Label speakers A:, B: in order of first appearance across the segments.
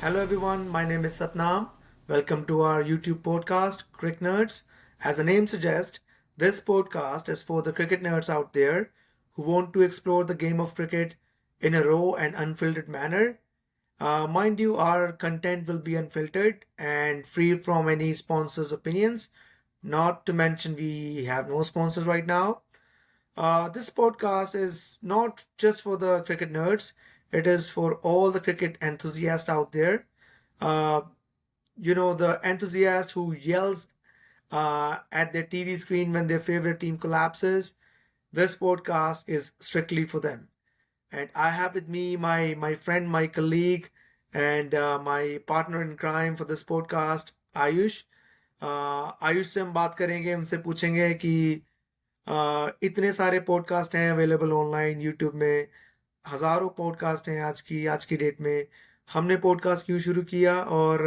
A: Hello everyone, my name is Satnam. Welcome to our YouTube podcast, Cricket Nerds. As the name suggests, this podcast is for the cricket nerds out there who want to explore the game of cricket in a raw and unfiltered manner. Mind you, our content will be unfiltered and free from any sponsors' opinions. Not to mention, we have no sponsors right now. This podcast is not just for the cricket nerds, it is for all the cricket enthusiasts out there. Uh, the enthusiast who yells at their TV screen when their favorite team collapses. This podcast is strictly for them. And I have with me my friend, my colleague, and my partner in crime for this podcast, Ayush. Ayush से हम बात करेंगे, उनसे पूछेंगे कि इतने सारे podcast हैं अवेलेबल ऑनलाइन यूट्यूब में, हजारों पॉडकास्ट हैं आज की डेट में। हमने पॉडकास्ट क्यों शुरू किया और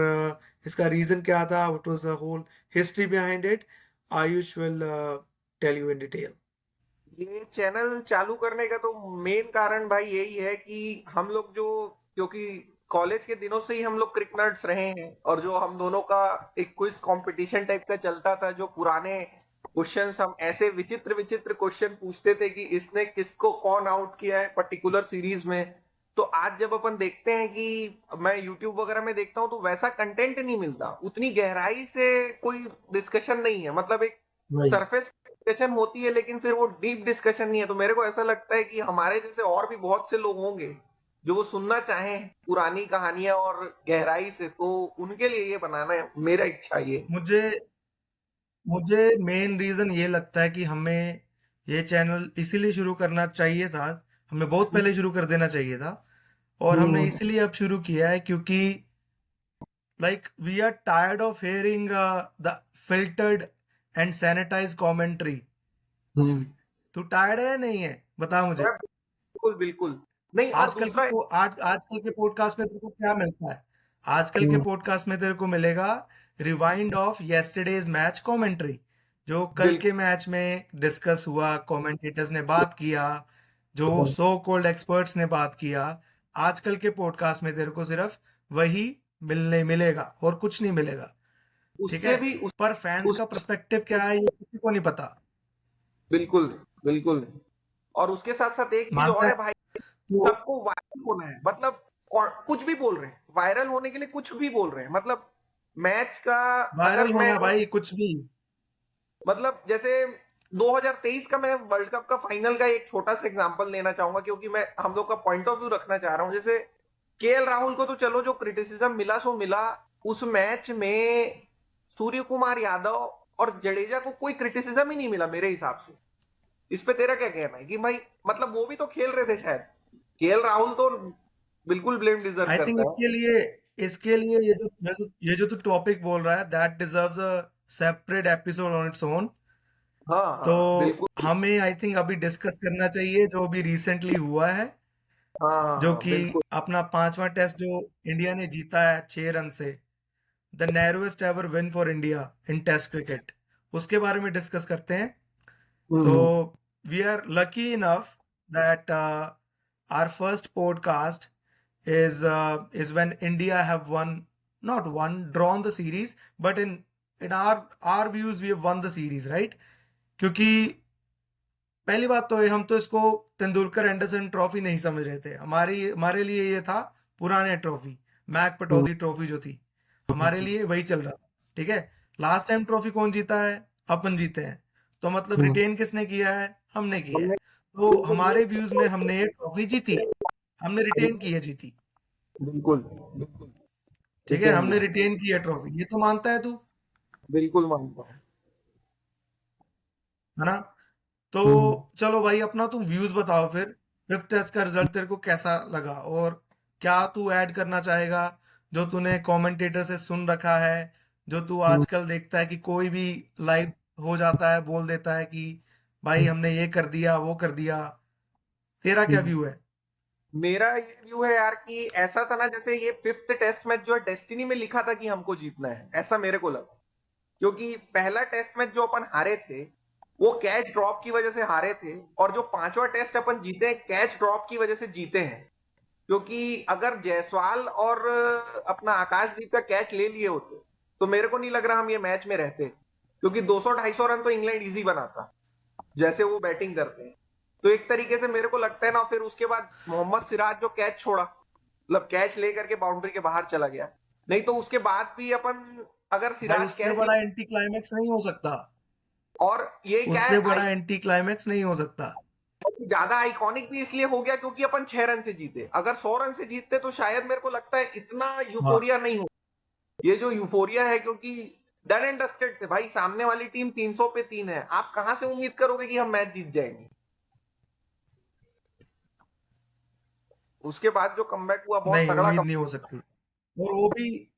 A: इसका रीजन क्या था, what was the whole history behind it. Ayush will tell you in detail.
B: ये चैनल चालू करने का तो मेन कारण भाई यही है कि हम लोग क्योंकि कॉलेज के दिनों से ही हम लोग क्रिकेटर्स रहे हैं और जो हम दोनों का एक क्विज कंपटीशन टाइप का चलता था, जो पुराने क्वेश्चंस हम ऐसे विचित्र विचित्र क्वेश्चन पूछते थे कि इसने किसको कौन आउट किया है पर्टिकुलर सीरीज में। तो आज जब अपन देखते हैं कि मैं यूट्यूब वगैरह में देखता हूँ तो वैसा कंटेंट नहीं मिलता, उतनी गहराई से कोई डिस्कशन नहीं है। मतलब एक
A: वही
B: सरफेस डिस्कशन होती है लेकिन फिर वो डीप डिस्कशन नहीं है। तो मेरे को ऐसा लगता है कि हमारे जैसे और भी बहुत से लोग होंगे जो वो सुनना चाहें पुरानी कहानियां और गहराई से, तो उनके लिए ये बनाना है, मेरा इच्छा ये।
A: मुझे मुझे मेन रीजन ये लगता है कि हमें ये चैनल इसीलिए शुरू करना चाहिए था। हमें बहुत पहले शुरू कर देना चाहिए था और हमने
B: हम्म।
A: इसीलिए अब शुरू किया है क्योंकि we are tired of hearing the filtered and sanitized commentary.
B: हम्म।
A: तू टायर्ड है या नहीं है, बता मुझे।
B: बिल्कुल बिल्कुल। नहीं, और दूसरा
A: आजकल के पॉडकास्ट में तेरे को क्या मिलता है? आजकल के
B: हम्म,
A: पॉडकास्ट में तेरे को मिलेगा rewind of yesterday's match commentary, जो कल के
B: बिल्कुल
A: मैच में डिस्कस हुआ, कमेंटेटर्स ने बात किया, जो सो कॉल्ड एक्सपर्ट्स ने बात किया। आजकल के पॉडकास्ट में तेरे को सिर्फ वही मिलने मिलेगा और कुछ नहीं मिलेगा। ठीक है,
B: उससे भी
A: पर फैंस
B: उस
A: का पर्सपेक्टिव क्या है ये किसी को नहीं पता।
B: बिल्कुल बिल्कुल। और उसके साथ साथ एक चीज
A: मानता
B: और
A: है
B: है भाई,
A: तो
B: सबको वायरल होना है। मतलब और कुछ भी बोल रहे हैं, वायरल होने के लिए कुछ भी बोल रहे हैं। मतलब मैच का, अगर
A: वायरल
B: मैं
A: होना भाई कुछ भी।
B: मतलब जैसे 2023 का मैं वर्ल्ड कप का फाइनल का एक छोटा सा एग्जांपल लेना चाहूंगा, क्योंकि मैं हम लोग का पॉइंट ऑफ व्यू रखना चाह रहा हूं। जैसे केएल राहुल को तो चलो जो क्रिटिसिज्म मिला सो मिला, उस मैच में सूर्य कुमार यादव और जडेजा को कोई क्रिटिसिज्म ही नहीं मिला मेरे हिसाब से। इस पे तेरा क्या कहना है कि भाई मतलब वो भी तो खेल रहे थे शायद। केएल राहुल तो बिल्कुल ब्लेम डिजर्व
A: आई थिंक
B: करता है।
A: इसके लिए ये जो तू टॉपिक बोल रहा है, that deserves a separate episode on its own.
B: हाँ
A: तो
B: हाँ बिल्कुल।
A: हमें आई थिंक अभी डिस्कस करना चाहिए जो अभी रिसेंटली हुआ है,
B: हाँ हाँ
A: जो
B: हाँ
A: कि
B: बिल्कुल।
A: अपना 5वां टेस्ट जो इंडिया ने जीता है 6 रन से, the narrowest ever win for India in test cricket, उसके बारे में डिस्कस करते हैं। तो
B: हम्म।
A: we are lucky enough that our first podcast is when India have won, not won, drawn the series, but in our views we have won the series, right? क्योंकि पहली बात तो ये, हम तो इसको तेंदुलकर एंडरसन ट्रॉफी नहीं समझ रहे थे। हमारे लिए ये था पुराने ट्रॉफी, मैक
B: हम्म,
A: पटौदी ट्रॉफी जो थी, हमारे लिए वही चल रहा था। ठीक है, लास्ट टाइम ट्रॉफी कौन जीता है? अपन जीते हैं। तो मतलब
B: हम्म।
A: रिटेन किसने किया है? हमने किया
B: हमने
A: है। तो
B: बिल्कुल
A: हमारे व्यूज में हमने ये ट्रॉफी जीती है, हमने रिटेन की है जीती।
B: बिल्कुल बिल्कुल
A: ठीक है,
B: रिटेन
A: हमने रिटेन की है ट्रॉफी, ये तो मानता है तू,
B: बिल्कुल मानता हूँ।
A: है ना? तो
B: हम्म।
A: चलो भाई, अपना तुम व्यूज बताओ फिर। फिफ्थ टेस्ट का रिजल्ट तेरे को कैसा लगा और क्या तू ऐड करना चाहेगा जो तूने कमेंटेटर से सुन रखा है, जो तू
B: हम्म,
A: आजकल देखता है कि कोई भी लाइव हो जाता है, बोल देता है कि भाई
B: हम्म,
A: हमने ये कर दिया वो कर दिया। तेरा क्या
B: हम्म।
A: व्यू है?
B: मेरा ये व्यू है यार कि ऐसा था ना, जैसे ये फिफ्थ टेस्ट मैच जो है डेस्टिनी में लिखा था कि हमको जीतना है, ऐसा मेरे को लगा। क्योंकि पहला टेस्ट मैच जो अपन हारे थे वो कैच ड्रॉप की वजह से हारे थे, और जो पांचवा टेस्ट अपन जीते हैं कैच ड्रॉप की वजह से जीते हैं। क्योंकि अगर जायसवाल और अपना आकाशदीप का कैच ले लिए होते तो मेरे को नहीं लग रहा हम ये मैच में रहते, क्योंकि 200-250 रन तो इंग्लैंड इजी बनाता जैसे वो बैटिंग करते हैं। तो एक तरीके से मेरे को लगता है ना, फिर उसके बाद मोहम्मद सिराज जो कैच छोड़ा, मतलब कैच लेकर के बाउंड्री के बाहर चला गया, नहीं तो उसके बाद भी अपन अगर
A: भाई
B: सिराज
A: उससे
B: कैच
A: बड़ा
B: ले,
A: एंटी क्लाइमेक्स नहीं हो सकता।
B: और ये क्या
A: उससे
B: है,
A: बड़ा एंटी क्लाइमेक्स नहीं हो सकता।
B: ज्यादा आइकॉनिक भी इसलिए हो गया क्योंकि अपन 6 रन से जीते। अगर 100 रन से जीतते तो शायद मेरे को लगता है इतना
A: हाँ,
B: यूफोरिया नहीं हो। ये जो यूफोरिया है, क्योंकि डन एंड डस्टेड थे भाई, सामने वाली टीम 300 पे 3 है, आप कहां से उम्मीद करोगे कि हम मैच जीत जाएंगे। उसके बाद जो कमबैक हुआ, बहुत
A: नहीं
B: तगड़ा
A: उम्मीद नहीं
B: कम।
A: हो सकती। और वो भी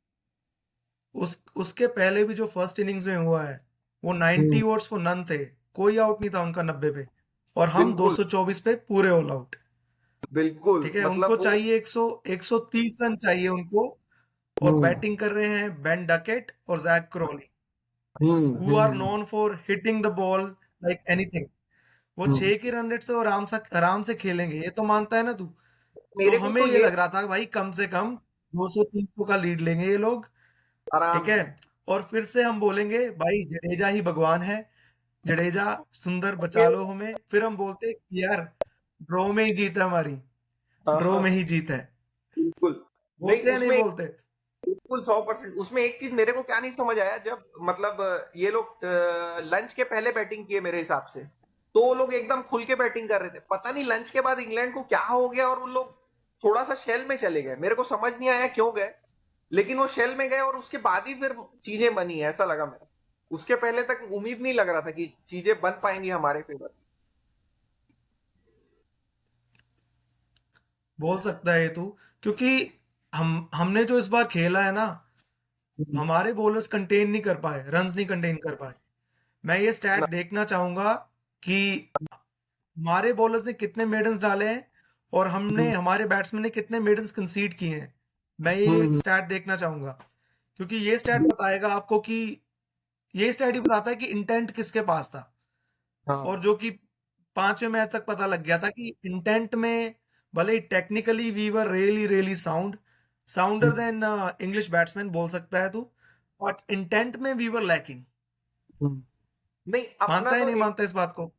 A: उसके पहले भी जो फर्स्ट इनिंग्स में हुआ है, वो 90 ओवर्स फॉर नन थे। कोई आउट नहीं था उनका 90 पे, और हम
B: बिल्कुल
A: 224 पे पूरे ऑल आउट।
B: बिल्कुल,
A: ठीक है, उनको
B: मतलब वो।
A: चाहिए 130 रन चाहिए उनको। और
B: हम्म
A: बैटिंग कर रहे हैं बेन डकेट और Jack Crawley, who are
B: hmm
A: known for hitting the ball like anything. वो
B: हम्म।
A: 6 के रन रेट से आराम से खेलेंगे, ये तो मानता है ना तू। तो
B: मेरे को
A: हमें
B: तो
A: ये
B: ये
A: लग रहा था कि भाई कम से कम 200-300 का लीड लेंगे ये लोग।
B: आराम
A: ठीक है,
B: से।
A: और फिर से हम बोलेंगे भाई जडेजा ही भगवान है, जडेजा सुंदर बचा
B: ये
A: लो हमें। फिर हम बोलते कि यार ड्रॉ में ही जीत है हमारी,
B: हाँ
A: ड्रॉ में
B: हाँ,
A: ही जीत है।
B: बिल्कुल। नहीं
A: बोलते या नहीं
B: उसमें,
A: बोलते?
B: बिल्कुल 100%। उसमें एक चीज मेरे को क्या नहीं समझ आया, जब मतलब ये लोग लंच के पहले बैटिंग किए मेरे हिसाब से, तो वो लोग एकदम खुल के बैटिंग कर रहे थे। पता नहीं लंच के बाद इंग्लैंड को क्या हो गया और उन लोग थोड़ा सा शेल में चले गए। मेरे को समझ नहीं आया क्यों गए, लेकिन वो शेल में गए और उसके बाद ही फिर चीजें बनी, ऐसा लगा मेरे। उसके पहले तक उम्मीद नहीं लग रहा था कि चीजें बन पाएंगी हमारे फेवर।
A: बोल सकता है ये तू, क्योंकि हमने जो इस बार खेला है ना, हमारे बॉलर्स कंटेन नहीं कर पाए, रन्स नहीं कंटेन कर पाए। मैं ये स्टैट देखना चाहूंगा कि हमारे बॉलर्स ने कितने मेडन्स डाले हैं, और हमने हमारे बैट्समैन ने कितने मेडन्स कंसीड किए हैं। मैं ये
B: हम्म
A: स्टैट देखना चाहूंगा, क्योंकि ये स्टैट बताएगा आपको कि ये स्टैट ही बताता है कि इंटेंट किसके पास था।
B: हाँ
A: और जो कि 5वें मैच तक पता लग गया था कि इंटेंट में, भले technically we were really really sounder than English batsman बोल सकता है तू, बट इंटेंट में वी वर लैकिंग।
B: हम्म। नहीं अपना
A: मानता है
B: तो
A: नहीं मानता इस बात को?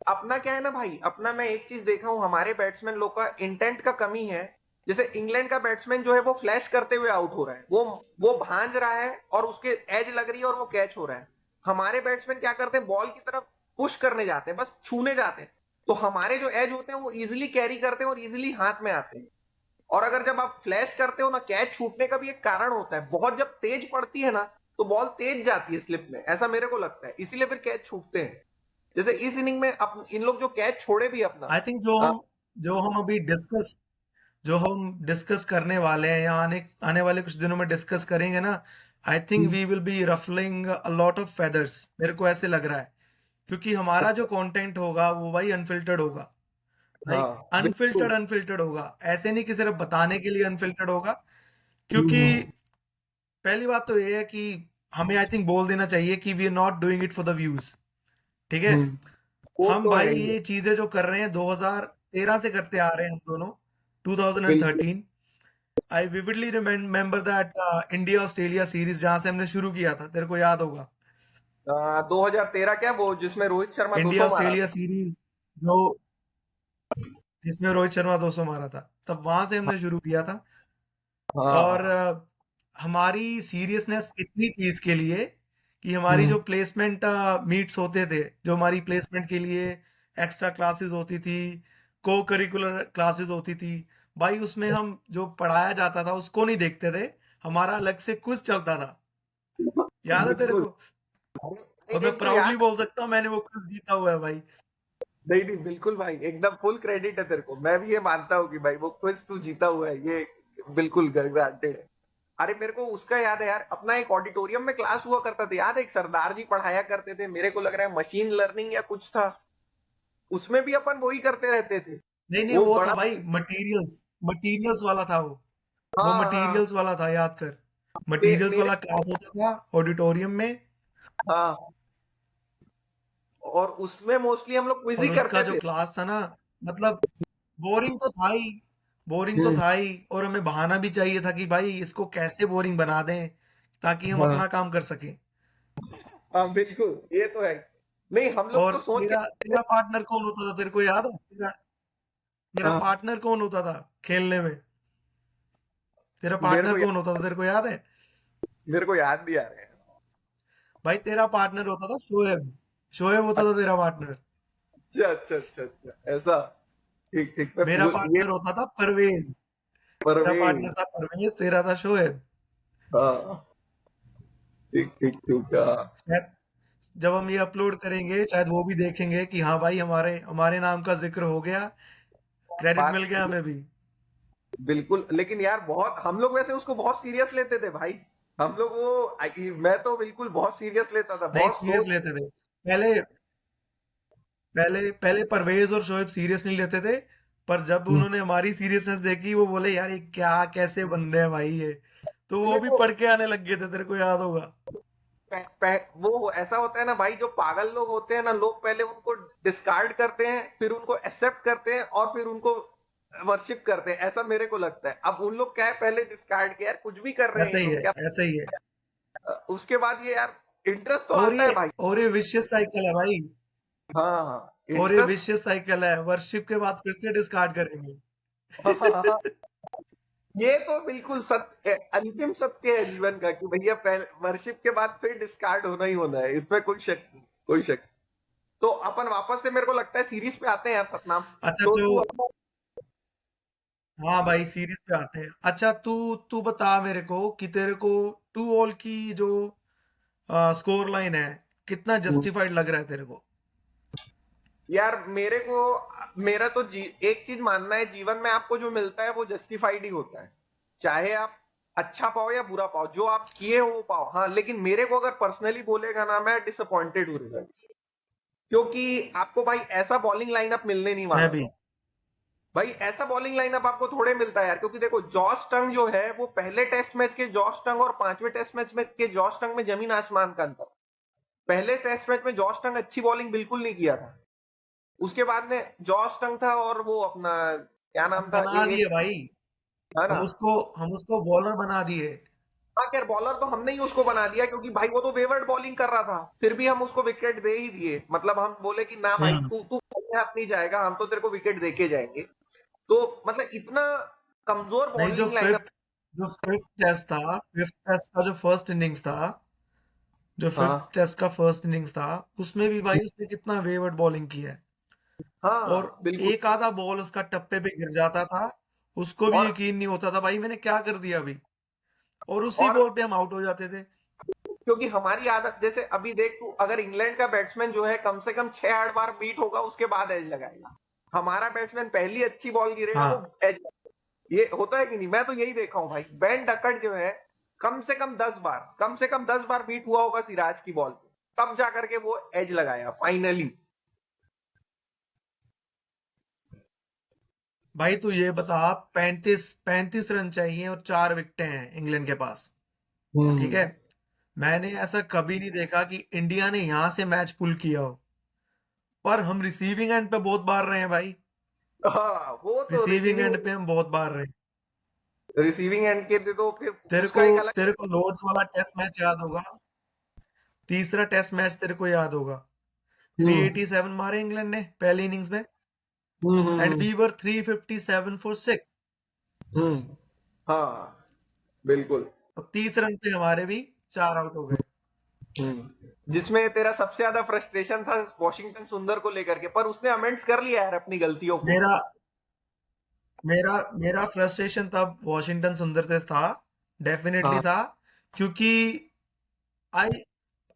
B: अपना क्या है ना भाई, अपना मैं एक चीज देखा हूं, हमारे बैट्समैन लोग का इंटेंट का कमी है। जैसे इंग्लैंड का बैट्समैन जो है वो फ्लैश करते हुए आउट हो रहा है, वो भांज रहा है और उसके एज लग रही है और वो कैच हो रहा है। हमारे बैट्समैन क्या करते हैं, बॉल की तरफ पुश करने जाते हैं, बस छूने जाते हैं। तो हमारे जो एज होते हैं वो इजिली कैरी करते हैं और इजिली हाथ में आते हैं। और अगर जब आप फ्लैश करते हो ना, कैच छूटने का भी एक कारण होता है, बहुत जब तेज पड़ती है ना तो बॉल तेज जाती है स्लिप में, ऐसा मेरे को लगता है, इसीलिए फिर कैच छूटते हैं। जैसे इस इनिंग में इन लोग जो कैच छोड़े भी अपना।
A: आई थिंक जो हम अभी डिस्कस करने वाले हैं, या आने आने वाले कुछ दिनों में डिस्कस करेंगे ना, I think we will be ruffling a lot of feathers, मेरे को ऐसे लग रहा है। क्योंकि हमारा जो कंटेंट होगा वो भाई अनफिल्टर्ड होगा, लाइक
B: हाँ बिल्कुल।
A: अनफिल्टर्ड अनफिल्टर्ड होगा। ऐसे नहीं कि सिर्फ बताने के लिए अनफिल्टर्ड होगा। क्योंकि
B: हम्म,
A: पहली बात तो ये है कि हमें आई थिंक बोल देना चाहिए कि we are not doing it for the views. ठीक है,
B: हम्म, वो
A: हम
B: तो है
A: भाई
B: ही है।
A: ये चीजें जो कर रहे हैं 2013 से करते आ रहे हैं हम दोनों,
B: बिल्कुल।
A: 2013। I vividly remember that India Australia series जहां से हमने शुरू किया था, तेरे को याद होगा।
B: 2013 क्या, वो जिसमें रोहित शर्मा
A: इंडिया
B: 200 मारा
A: ऑस्ट्रेलिया
B: था।
A: सीरीज जो जिसमें रोहित शर्मा 200 मारा था, तब वहां से हमने शुरू किया था। और
B: हाँ।
A: हमारी सीरियसनेस इतनी थी इसके लिए कि हमारी
B: हम्म
A: जो प्लेसमेंट मीट्स होते थे, जो हमारी प्लेसमेंट के लिए एक्स्ट्रा क्लासेस होती थी, को करिकुलर क्लासेस होती थी, भाई उसमें हम जो पढ़ाया जाता था उसको नहीं देखते थे, हमारा अलग से क्विज चलता था। याद है तेरे
B: बिल्कुल।
A: को?
B: अरे,
A: और मैं
B: एक तो
A: प्राउडली
B: याद,
A: बोल सकता हूँ मैंने वो क्विज जीता हुआ है भाई।
B: नहीं नहीं बिल्कुल भाई, एकदम फुल क्रेडिट है तेरे को। मैं भी ये मानता हूँ कि भाई वो क्विज तू जीता हुआ है, ये बिल्कुल ग्रांटेड है। अरे मेरे को उसका याद है यार, अपना एक ऑडिटोरियम में क्लास हुआ करता था, याद है, एक सरदार जी पढ़ाया करते थे, मेरे को लग रहा है मशीन लर्निंग या कुछ था। उसमें भी अपन वही करते रहते थे।
A: नहीं नहीं,
B: वो
A: वो था
B: बड़ा।
A: भाई मटेरियल्स, मटेरियल्स वाला था वो
B: हाँ हाँ।
A: मटेरियल्स वाला था, याद कर। मटेरियल्स
B: मेरे।
A: वाला क्लास होता था ऑडिटोरियम में।
B: हाँ, और उसमें मोस्टली हम लोग क्विज ही
A: और उसका
B: करते
A: जो
B: थे।
A: क्लास था ना, मतलब बोरिंग तो था ही, बोरिंग तो
B: हम्म।
A: था ही, और हमें बहाना भी चाहिए था कि भाई इसको कैसे बोरिंग बना दें ताकि हम
B: हाँ
A: अपना काम कर सकें।
B: हाँ बिल्कुल, ये तो है। नहीं हम लोग
A: और
B: तो सोच
A: तेरा
B: के।
A: तेरा पार्टनर कौन होता था, तेरे को याद है? तेरा
B: हाँ
A: पार्टनर कौन होता था खेलने में? तेरा
B: मेरे को
A: पार्टनर
B: या,
A: कौन होता था, तेरे को याद है?
B: मेरे को याद नहीं आ रहा है।
A: भाई तेरा पार्टनर होता था शोएब। शोएब होता था तेरा पार्टनर।
B: अच्छा अच्छा अच्छा अच्छा, ऐसा। ठीक ठीक, मैं
A: मेरा
B: भूल ये।
A: पार्टनर होता था परवेज। मेरा
B: परवेज।
A: पार्टनर था परवेज, तेरा था शोएब।
B: हाँ ठीक ठीक ठीक। हाँ
A: शायद जब हम ये अपलोड करेंगे शायद वो भी देखेंगे कि हाँ भाई हमारे हमारे नाम का जिक्र हो गया, क्रेडिट मिल
B: बात
A: गया हमें भी।
B: बिल्कुल। लेकिन यार बहुत हम लोग वैसे उसको बहुत सीरियस लेते थे भाई। हम लोग वो मैं तो बिल्कुल बहुत सीरियस लेता था,
A: नहीं
B: बहुत
A: सीरियस
B: सोच।
A: लेते थे पहले। पहले पहले परवेज और शोएब सीरियस नहीं लेते थे, पर जब उन्होंने हमारी सीरियसनेस देखी वो बोले यार ये क्या कैसे बंदे हैं भाई ये, तो वो
B: पहले
A: भी
B: वो
A: पढ़ के आने लग गए थे, तेरे को याद होगा।
B: वो ऐसा होता है ना भाई, जो पागल लोग होते हैं ना, लोग पहले उनको डिस्कार्ड करते हैं, फिर उनको एक्सेप्ट करते हैं, और फिर उनको वर्शिप करते हैं, ऐसा मेरे को लगता है। अब उन लोग क्या है, पहले डिस्कार्ड किया यार, कुछ भी कर रहे हैं
A: ऐसा
B: ये
A: ही है,
B: लोग क्या।
A: ऐसा ही है।
B: उसके बाद ये यार इंटरेस्ट तो
A: और
B: आता
A: ये
B: है भाई।
A: और ये विशियस साइकिल है भाई।
B: हाँ हाँ
A: और ये
B: इंटरेस्ट।
A: विशियस साइकिल है, वर्शिप के बाद फिर से डिस्कार्ड करेंगे।
B: ये तो बिल्कुल सत्य है, अंतिम सत्य है जीवन का, कि भैया पहले वर्शिप के बाद फिर डिस्कार्ड होना ही होना है, इसमें कोई शक नहीं, कोई शक नहीं। तो अपन वापस से मेरे को लगता है सीरीज पे आते हैं यार सतनाम।
A: अच्छा
B: तो
A: जो,
B: तू
A: हाँ भाई सीरीज पे आते हैं। अच्छा तू तू बता मेरे को कि तेरे को 2-2 की जो स्कोर लाइन है, कितना जस्टिफाइड लग रहा है तेरे को?
B: यार मेरे को, मेरा तो एक चीज मानना है, जीवन में आपको जो मिलता है वो जस्टिफाइड ही होता है। चाहे आप अच्छा पाओ या बुरा पाओ, जो आप किए हो वो पाओ। हाँ लेकिन मेरे को अगर पर्सनली बोलेगा ना, मैं डिसअपॉइंटेड हूँ रिजल्ट से। क्योंकि आपको भाई ऐसा बॉलिंग लाइनअप मिलने नहीं
A: मैं
B: वाला
A: भी।
B: था। भाई ऐसा बॉलिंग लाइनअप आपको थोड़े मिलता है यार, क्योंकि देखो जॉस टंग जो है, वो पहले टेस्ट मैच के जॉस टंग और पांचवें टेस्ट मैच में के जॉस टंग में जमीन आसमान का अंतर। पहले टेस्ट मैच में जॉस टंग अच्छी बॉलिंग बिल्कुल नहीं किया था। उसके बाद में जॉस टंग था, और वो अपना क्या नाम
A: हम
B: था,
A: बना
B: एक
A: दिए भाई।
B: था ना।
A: हम उसको बॉलर बना दिए।
B: हाँ खैर बॉलर तो हमने ही उसको बना दिया, क्योंकि भाई वो तो वेवर्ड बॉलिंग कर रहा था, फिर भी हम उसको विकेट दे ही दिए। मतलब हम बोले कि ना भाई,
A: हम्म।
B: तू तू अपने हाथ नहीं जाएगा, हम तो तेरे को विकेट दे के जाएंगे। तो मतलब इतना कमजोर
A: नहीं,
B: बॉलिंग लाइनअप।
A: जो फिफ्थ टेस्ट था, फिफ्थ टेस्ट का जो फर्स्ट इनिंग्स था, जो फिफ्थ
B: हाँ
A: टेस्ट का फर्स्ट इनिंग्स था, उसमें भी भाई उसने कितना वेवर्ड बॉलिंग की है। और
B: हाँ बिल्कुल।
A: एक आधा बॉल उसका टप्पे पे गिर जाता था, उसको भी
B: और
A: यकीन नहीं होता था भाई मैंने क्या कर दिया अभी, और उसी
B: और
A: बॉल पे हम आउट हो जाते थे।
B: क्योंकि हमारी आदत, जैसे अभी देख तू, अगर इंग्लैंड का बैट्समैन जो है कम से कम 6-8 बार बीट होगा, उसके बाद एज लगाएगा। हमारा बैट्समैन पहली अच्छी बॉल गिरेगा वो
A: हाँ
B: एज। ये होता है कि नहीं? मैं तो यही देखा हूं भाई, बेन डकट जो है कम से कम 10 बार बीट हुआ होगा सिराज की बॉल पे, तब जा करके वो एज लगाया फाइनली।
A: भाई तू ये बता, 35 रन चाहिए और 4 विकेटें हैं इंग्लैंड के पास, ठीक है?
B: हम्म।
A: मैंने ऐसा कभी नहीं देखा कि इंडिया ने यहां से मैच पुल किया हो, पर हम रिसीविंग एंड पे बहुत बार रहे हैं भाई।
B: हाँ वो तो
A: रिसीविंग एंड पे हम बहुत बार रहे हैं।
B: रिसीविंग एंड के तो फिर
A: तेरे
B: उसका
A: को
B: एक अलग।
A: तेरे को लॉर्ड्स वाला टेस्ट मैच याद होगा, तीसरा टेस्ट मैच तेरे को याद होगा।
B: हम्म
A: 387 मारे इंग्लैंड ने पहली इनिंग्स में, and
B: hmm.
A: We were 357 for 6।
B: हम्म हाँ बिल्कुल।
A: और 30 रन पे हमारे भी 4 आउट हो गए।
B: जिसमें तेरा सबसे ज्यादा फ्रस्ट्रेशन था वॉशिंगटन सुंदर को लेकर के, पर उसने अमेंड्स कर लिया यार अपनी गलतियों को।
A: मेरा मेरा मेरा फ्रस्ट्रेशन तब वॉशिंगटन सुंदर से था, डेफिनेटली
B: हाँ
A: था, क्योंकि आई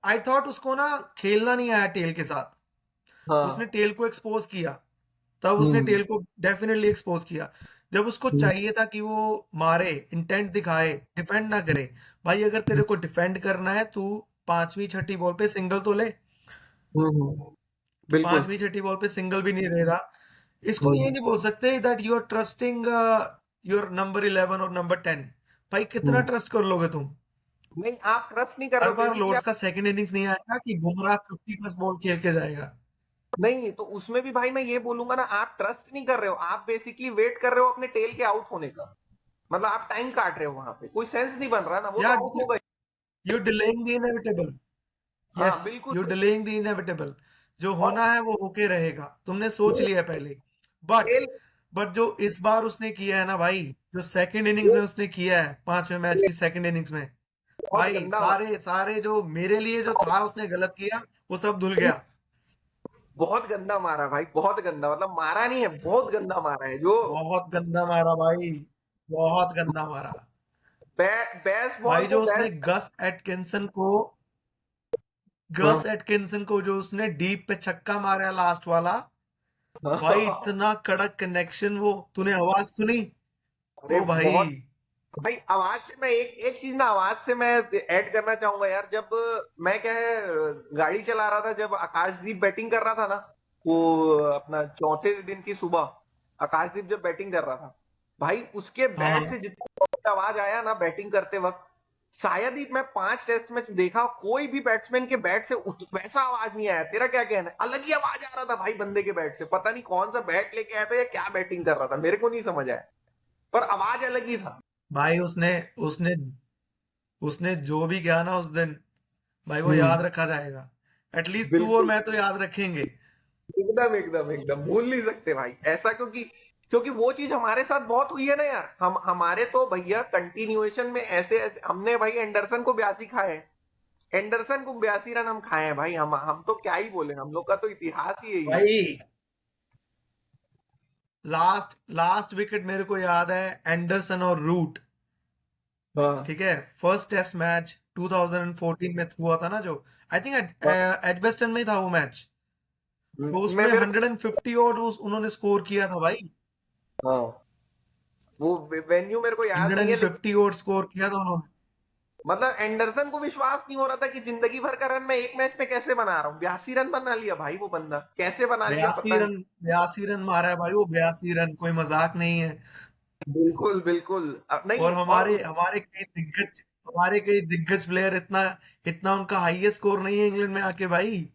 A: आई थॉट उसको ना खेलना नहीं आया टेल के साथ। उसने
B: हाँ।
A: टेल को एक्सपोज किया, तब उसने
B: हम्म
A: टेल को डेफिनेटली एक्सपोज किया। जब उसको
B: हम्म
A: चाहिए था कि वो मारे, इंटेंट दिखाए, डिफेंड ना करे। भाई अगर तेरे को डिफेंड करना है, तू पांचवी छठी बॉल पे सिंगल तो ले। तू
B: बिल्कुल।
A: पांचवी छठी बॉल पे सिंगल भी नहीं ले रहा। इसको ये
B: हम्म
A: नहीं बोल सकते that you are trusting your number 11 और नंबर 10। भाई कितना
B: हम्म।
A: ट्रस्ट कर लोगे तुम?
B: नहीं आप ट्रस्ट नहीं कर रहे
A: हर
B: हो,
A: बार
B: बेसिकली
A: लॉर्ड्स
B: आप।
A: का सेकंड इनिंग्स नहीं आएगा कि बुमराह 50+ बॉल खेल के जाएगा।
B: नहीं तो उसमें भी भाई मैं ये बोलूंगा ना, आप ट्रस्ट नहीं कर रहे हो, आप बेसिकली वेट कर रहे हो अपने टेल के आउट होने का। मतलब आप टाइम काट रहे हो, वहां पे कोई सेंस नहीं बन रहा ना, वो तो
A: या
B: आउट हो गए।
A: You delaying the inevitable.
B: हाँ
A: यस,
B: बिल्कुल।
A: You delaying the inevitable. जो
B: और
A: होना है वो होके रहेगा, तुमने सोच लिया पहले। बट
B: टेल
A: बट जो इस बार उसने किया है ना भाई, जो सेकंड इनिंग्स में उसने किया है, पांचवें मैच की सेकंड इनिंग्स में,
B: बहुत
A: भाई
B: गंदा मारा।
A: सारे सारे जो मेरे लिए जो था उसने गलत किया, वो सब धुल गया।
B: बहुत गंदा मारा भाई, बहुत गंदा, मतलब मारा नहीं है, बहुत गंदा मारा है जो
A: बहुत गंदा मारा भाई, बहुत गंदा मारा।
B: बेस्ट बॉल
A: भाई
B: को
A: जो उसने
B: बेस्ट।
A: गस एटकिंसन को जो उसने डीप पे छक्का मारा लास्ट वाला, भाई इतना कड़क कनेक्शन, वो तूने आवाज सुनी?
B: अरे
A: ओ भाई।
B: बहुत। भाई आवाज से मैं एक एक चीज ना, आवाज से मैं ऐड करना चाहूंगा यार। जब मैं क्या है, गाड़ी चला रहा था, जब आकाशदीप बैटिंग कर रहा था ना, वो अपना चौथे दिन की सुबह, आकाशदीप जब बैटिंग कर रहा था, भाई उसके
A: हाँ
B: बैट
A: हाँ।
B: से जितना आवाज आया ना बैटिंग करते वक्त, शायद ही मैं 5 टेस्ट मैच देखा कोई भी बैट्समैन के बैट से वैसा आवाज नहीं आया। तेरा क्या कहना है? अलग ही आवाज आ रहा था भाई बंदे के बैट से, पता नहीं कौन सा बैट लेके आया था या क्या बैटिंग कर रहा था, मेरे को नहीं समझ आया, पर आवाज अलग ही था।
A: भाई उसने उसने उसने जो भी किया ना उस दिन, भाई वो याद
B: हम्म।
A: रखा जाएगा। एटलीस्ट तू और
B: बिल्कुल।
A: मैं तो याद रखेंगे।
B: एकदम एकदम एकदम भूल नहीं सकते भाई ऐसा, क्योंकि क्योंकि वो चीज हमारे साथ बहुत हुई है ना यार। हम हमारे तो भैया कंटिन्यूएशन में ऐसे ऐसे हमने भाई एंडरसन को 82 खाए हैं, एंडरसन को 82 रन हम खाए हैं भाई। हम तो क्या ही बोले, हम लोग का तो इतिहास ही यही है।
A: भाई लास्ट लास्ट विकेट मेरे को याद है, एंडरसन और रूट।
B: हाँ।
A: ठीक है, फर्स्ट टेस्ट मैच 2014 में हुआ था ना, जो आई थिंक
B: हाँ।
A: एजबेस्टन में ही था वो मैच। तो
B: मैं
A: उसमें
B: मेरे को
A: 150 और उन्होंने स्कोर किया था भाई।
B: हाँ, वो वेन्यू मेरे को याद नहीं है, लेकिन
A: 150 और स्कोर किया था उन्होंने।
B: मतलब एंडरसन को विश्वास नहीं हो रहा था कि जिंदगी भर का रन मैं एक मैच में कैसे बना रहा हूँ। 82 रन बना लिया भाई, वो बंदा कैसे बना लिया
A: बयासी
B: पता नहीं।
A: रन 82 रन मारा है भाई वो, 82 रन कोई मजाक नहीं है।
B: बिल्कुल बिल्कुल। नहीं
A: और
B: और
A: हमारे कई दिग्गज प्लेयर इतना इतना उनका हाईएस्ट स्कोर नहीं है इंग्लैंड में आके भाई।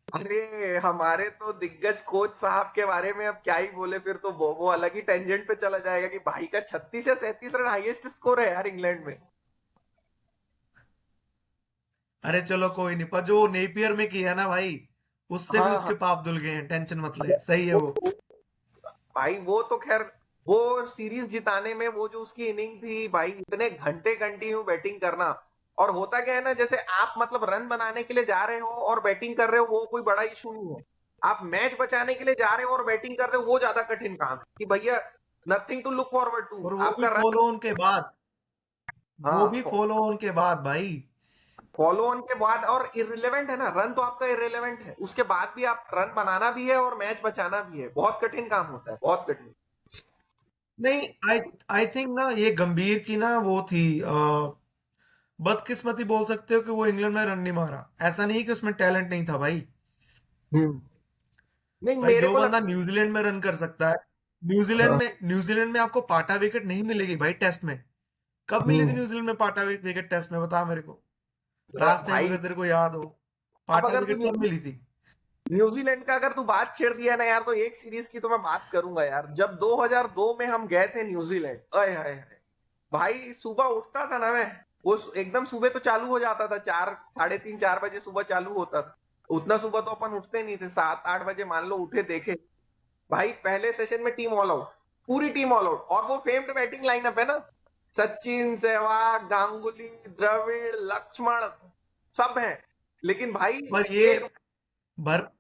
B: अरे हमारे तो दिग्गज कोच साहब के बारे में अब क्या ही बोले, फिर तो वो अलग ही टेंजेंट पे चला जाएगा कि भाई का 36 या 37 रन हाईएस्ट स्कोर है यार इंग्लैंड में।
A: अरे चलो कोई नहीं, पर जो नेपियर में किया ना भाई, उससे भी
B: हाँ हाँ।
A: उसके पाप धुल गए हैं, टेंशन मत ले, सही है
B: वो,
A: वो।
B: वो- भाई वो तो खैर, वो सीरीज जिताने में वो जो उसकी इनिंग थी भाई, इतने घंटे कंटिन्यू बैटिंग करना। और होता क्या है ना, जैसे आप मतलब रन बनाने के लिए जा रहे हो और बैटिंग कर रहे हो, वो कोई बड़ा इशू नहीं है। आप मैच बचाने के लिए जा रहे हो और बैटिंग कर रहे हो, वो ज्यादा कठिन काम है कि भैया nothing to look forward to,
A: और वो भी
B: आपका रन।
A: फॉलो ऑन के बाद, वो भी
B: हाँ,
A: फॉलो ऑन के बाद भाई।
B: फॉलो ऑन के बाद, और इररिलेवेंट है ना, रन तो आपका इररिलेवेंट है, उसके बाद भी आप रन बनाना भी है और मैच बचाना भी है, बहुत कठिन काम होता है, बहुत कठिन।
A: नहीं, आई आई थिंक ना ये गंभीर की ना वो थी, बदकिस्मती बोल सकते हो कि वो इंग्लैंड में रन नहीं मारा। ऐसा नहीं कि उसमें टैलेंट नहीं था भाई।
B: हम्म। नहीं
A: भाई
B: मेरे
A: जो
B: को
A: बंदा
B: लगता
A: न्यूजीलैंड में रन कर सकता है,
B: है।
A: न्यूजीलैंड में आपको पाटा विकेट नहीं मिलेगी भाई टेस्ट में। कब मिली थी
B: हम्म।
A: न्यूजीलैंड में पाटा विकेट टेस्ट में, बता मेरे को। लास्ट टाइम
B: भाई
A: अगर तेरे को याद हो,
B: अब
A: पाटा
B: अगर तू
A: विकेट कब मिली थी?
B: न्यूजीलैंड का अगर तू बात छेड़ दिया ना यार, तो एक सीरीज की तो मैं बात करूंगा यार। जब 2002 में हम गए थे न्यूजीलैंड, अय हाय हाय, भाई सुबह उठता था ना मैं, वो एकदम सुबह तो चालू हो जाता था, 4, 3:30, 4 बजे सुबह चालू होता था। उतना सुबह तो अपन उठते नहीं थे, 7, 8 बजे मान लो उठे, देखे भाई पहले सेशन में टीम ऑल आउट, पूरी टीम ऑल आउट, और वो फेम्ड बैटिंग लाइनअप है ना, सचिन, सहवाग, गांगुली, द्रविड़, लक्ष्मण, सब हैं। लेकिन भाई
A: पर ये
B: एक,
A: भर